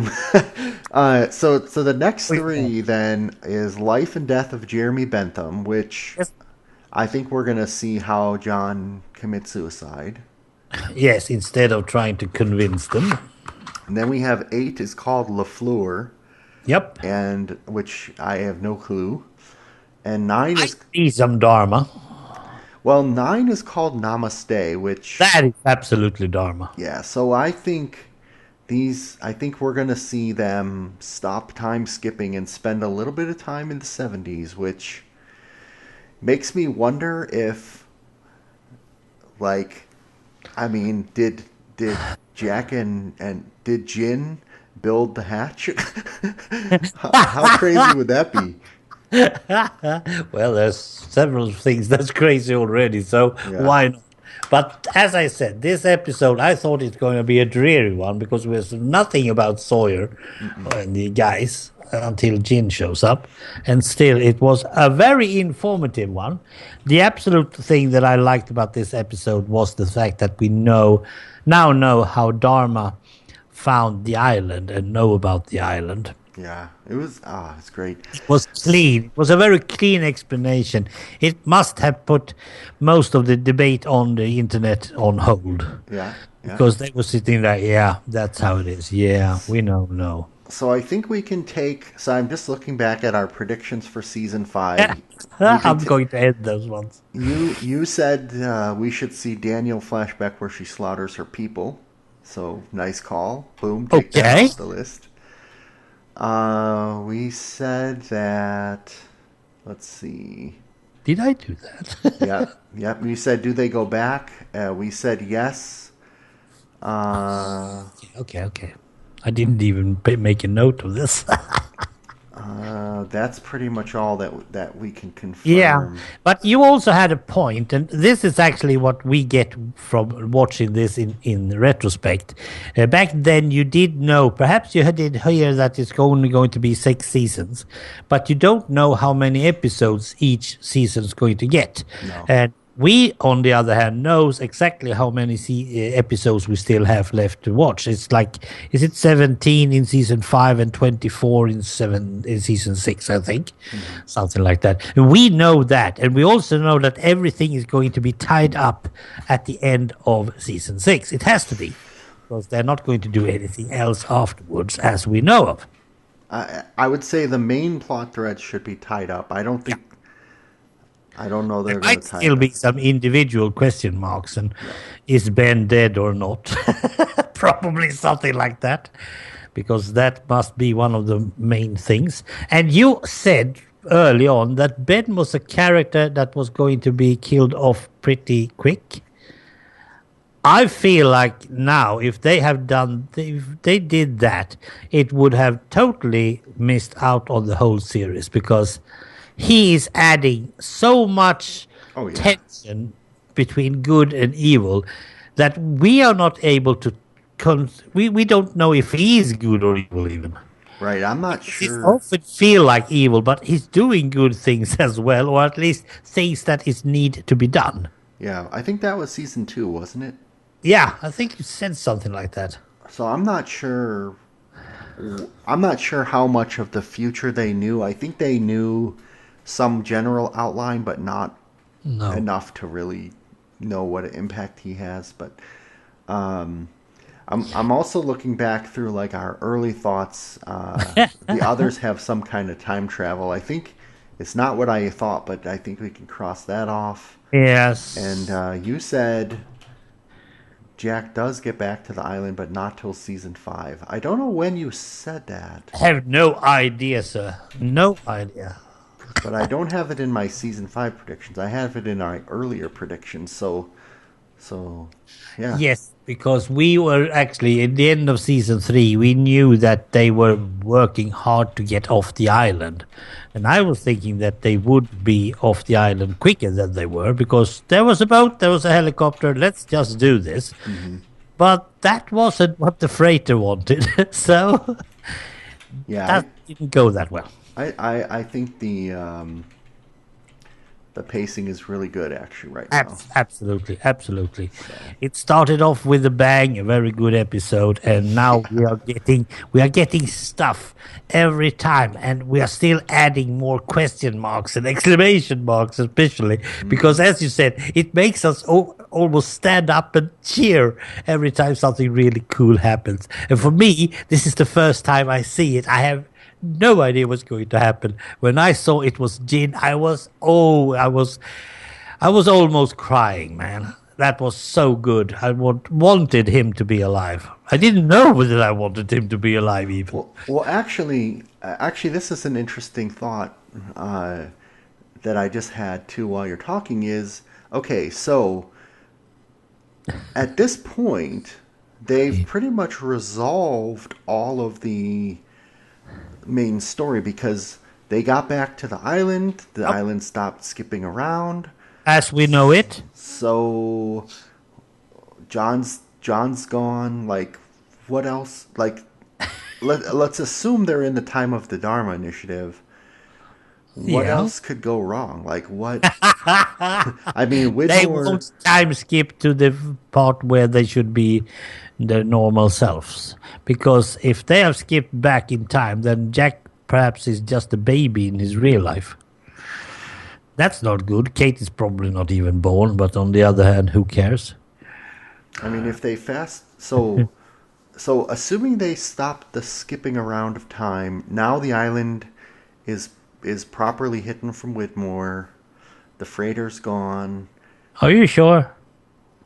So the next three then is Life and Death of Jeremy Bentham, which Yes. I think we're gonna see how John commits suicide. Yes, instead of trying to convince them. And then we have 8 is called Lafleur, Yep. and which I have no clue. And 9 is See some Dharma. 9 is called Namaste, which That is absolutely Dharma. yeah. So I think we're gonna see them stop time skipping and spend a little bit of time in the 70s, which makes me wonder if, like, I mean, did Jack and did Jin build the hatch? How crazy would that be? Well, there's several things that's crazy already, so Yeah. why not? But as I said, this episode, I thought it's going to be a dreary one because there's nothing about Sawyer and the guys until Jin shows up. And still, it was a very informative one. The absolute thing that I liked about this episode was the fact that we now know how Dharma found the island and know about the island. Yeah, it was. It's great. Was clean. It was a very clean explanation. It must have put most of the debate on the internet on hold. Yeah, yeah. Because they were sitting there, yeah, that's how it is. Yeah, we know, no. So I think we can take. So I'm just looking back at our predictions for season 5. Yeah. We can I'm going to end those ones. You said we should see Daniel flashback where she slaughters her people. So nice call. Boom. Take that Okay. off the list. We said that. Let's see. Did I do that? Yeah, yep. You said, do they go back? We said yes. Okay. I didn't even make a note of this. That's pretty much all that we can confirm. Yeah, but you also had a point, and this is actually what we get from watching this in retrospect. Back then, you did know, perhaps you did hear that it's only going to be 6 seasons, but you don't know how many episodes each season is going to get. No. And we, on the other hand, knows exactly how many episodes we still have left to watch. It's like, is it 17 in season 5 and 24 in season 6, I think, something like that. And we know that, and we also know that everything is going to be tied up at the end of season 6. It has to be, because they're not going to do anything else afterwards, as we know of. I would say the main plot threads should be tied up. I don't think. I don't know they're There going might to tie still it be up. some individual question marks, and is Ben dead or not? Probably something like that, because that must be one of the main things. And you said early on that Ben was a character that was going to be killed off pretty quick. I feel like now, if they did that, it would have totally missed out on the whole series, because he is adding so much Oh, yeah. tension between good and evil that we are not able to. We don't know if he is good or evil even. Right, I'm not He sure. often feel like evil, but he's doing good things as well, or at least things that is need to be done. Yeah, I think that was season 2, wasn't it? Yeah, I think you said something like that. So I'm not sure. I'm not sure how much of the future they knew. I think they knew some general outline, but not No. enough to really know what impact he has. But um, I'm also looking back through like our early thoughts. The others have some kind of time travel. I think it's not what I thought, but I think we can cross that off. And Yes. you said Jack does get back to the island, but not till season 5. I don't know when you said that, I have no idea, sir. No idea. but I don't have it in my season 5 predictions. I have it in our earlier predictions. So, yeah. Yes, because we were actually at the end of season 3, we knew that they were working hard to get off the island. And I was thinking that they would be off the island quicker than they were because there was a boat, there was a helicopter, let's just do this. Hmm. But that wasn't what the freighter wanted. So Yeah, that didn't go that well. I think the pacing is really good actually right now. Absolutely, absolutely. So, It started off with a bang, a very good episode, and now yeah. we are getting stuff every time, and we are still adding more question marks and exclamation marks, especially because, Hmm. as you said, it makes us almost stand up and cheer every time something really cool happens. And for me, this is the first time I see it. I have no idea what's going to happen. When I saw it was Jin, I was almost crying, man. That was so good. I wanted him to be alive. I didn't know whether I wanted him to be alive even. Well, actually, this is an interesting thought uh, that I just had too while you're talking. Is okay. So at this point, they've pretty much resolved all of the main story because they got back to the island. The Yep. island stopped skipping around. As we know it. So John's gone. Like, what else? Like, let's assume they're in the time of the Dharma Initiative. What Yeah. else could go wrong? Like, what? I mean, They Widmore. won't time skip to the part where they should be their normal selves. Because if they have skipped back in time, then Jack perhaps is just a baby in his real life. That's not good. Kate is probably not even born, but on the other hand, who cares? I mean, if they so assuming they stopped the skipping around of time, now the island is is properly hidden from Widmore. The freighter's gone. Are you sure?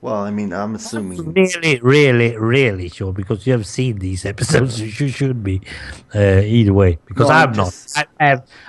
Well, I mean, I'm assuming. Really, really, really sure because you have seen these episodes. You should be either way because No, I'm I'm not. just.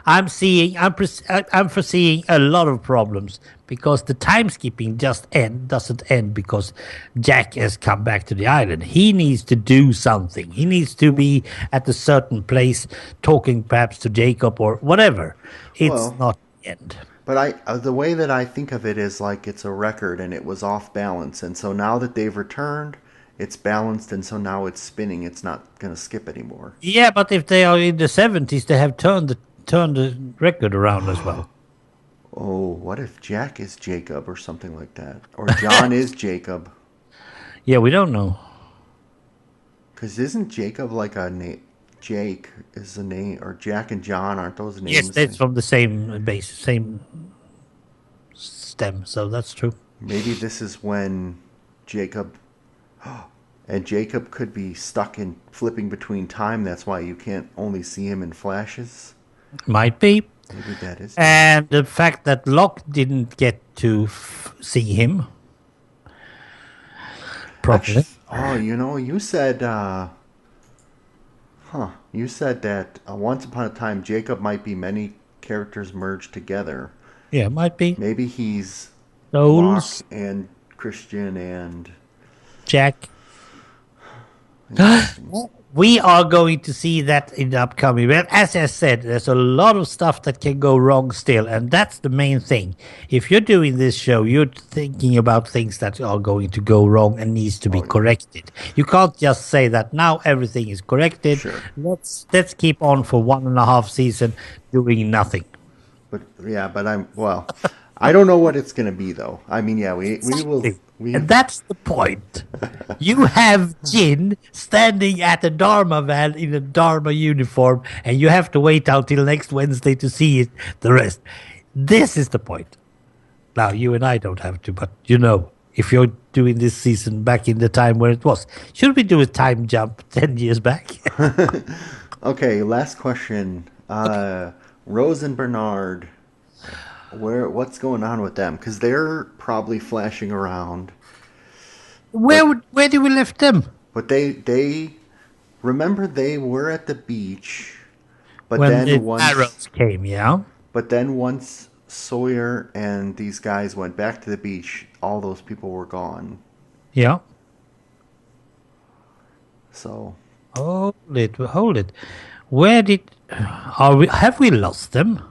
I'm seeing. I'm foreseeing a lot of problems because the time skipping just doesn't end because Jack has come back to the island. He needs to do something. He needs to be at a certain place, talking perhaps to Jacob or whatever. It's Well, not the end. but the way that I think of it is like it's a record and it was off balance, and so now that they've returned, it's balanced, and so now it's spinning. It's not going to skip anymore. Yeah, but if they are in the 70s, they have turned the record around as well. Oh, what if Jack is Jacob or something like that, or John is Jacob? Yeah, we don't know. Because isn't Jacob like a name? Jake is the name, or Jack and John aren't those Yes, names? that's from the same base, same stem, so that's true. Maybe this is when Jacob and Jacob could be stuck in flipping between time. That's why you can't only see him in flashes. Might be. Maybe that is Jacob. And the fact that Locke didn't get to see him Actually, properly. oh, you said, you said that once upon a time Jacob might be many characters merged together. Yeah, might be. Maybe he's Locke Souls, and Christian and Jack. interesting. We are going to see that in the upcoming. Well, as I said, there's a lot of stuff that can go wrong still, and that's the main thing. If you're doing this show, you're thinking about things that are going to go wrong and needs to be Oh yeah, corrected. You can't just say that now everything is corrected. sure. Let's keep on for 1.5 season doing nothing. But yeah, but I'm well. I don't know what it's going to be, though. I mean, yeah, we will. Exactly. And that's the point. You have Jin standing at a Dharma van in a Dharma uniform, and you have to wait until next Wednesday to see it, the rest. This is the point. Now, you and I don't have to, but if you're doing this season back in the time where it was, should we do a time jump 10 years back? Okay, last question. Okay. Rose and Bernard, what's going on with them? Because they're probably flashing around, but Where do we left them? but they remember they were at the beach, but When then the once arrows came, yeah? but then once Sawyer and these guys went back to the beach, all those people were gone. Yeah. So, Hold it. Where did have we lost them?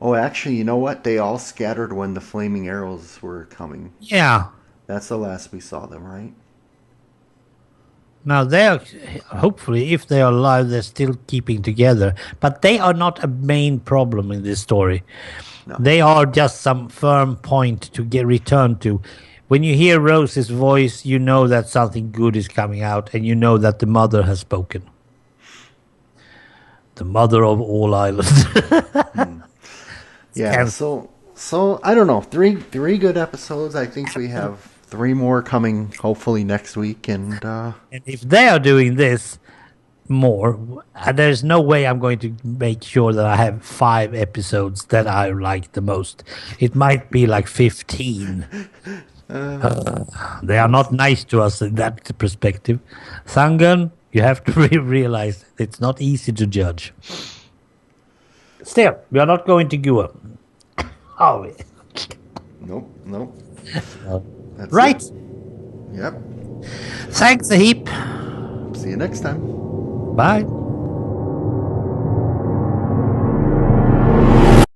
oh, actually, you know what? They all scattered when the flaming arrows were coming. Yeah. That's the last we saw them, right? Now they're hopefully, if they are alive, they're still keeping together. But they are not a main problem in this story. No. They are just some firm point to get returned to. When you hear Rose's voice, you know that something good is coming out, and you know that the mother has spoken. The mother of all islands. Yeah. So I don't know. Three good episodes. I think we have three more coming, hopefully next week. And And if they are doing this more, there's no way I'm going to make sure that I have 5 episodes that I like the most. It might be like 15. They are not nice to us in that perspective. Sangan, you have to realize it's not easy to judge. Still, we are not going to go up. Oh, nope. That's right. it. Yep. Thanks a heap. See you next time. Bye.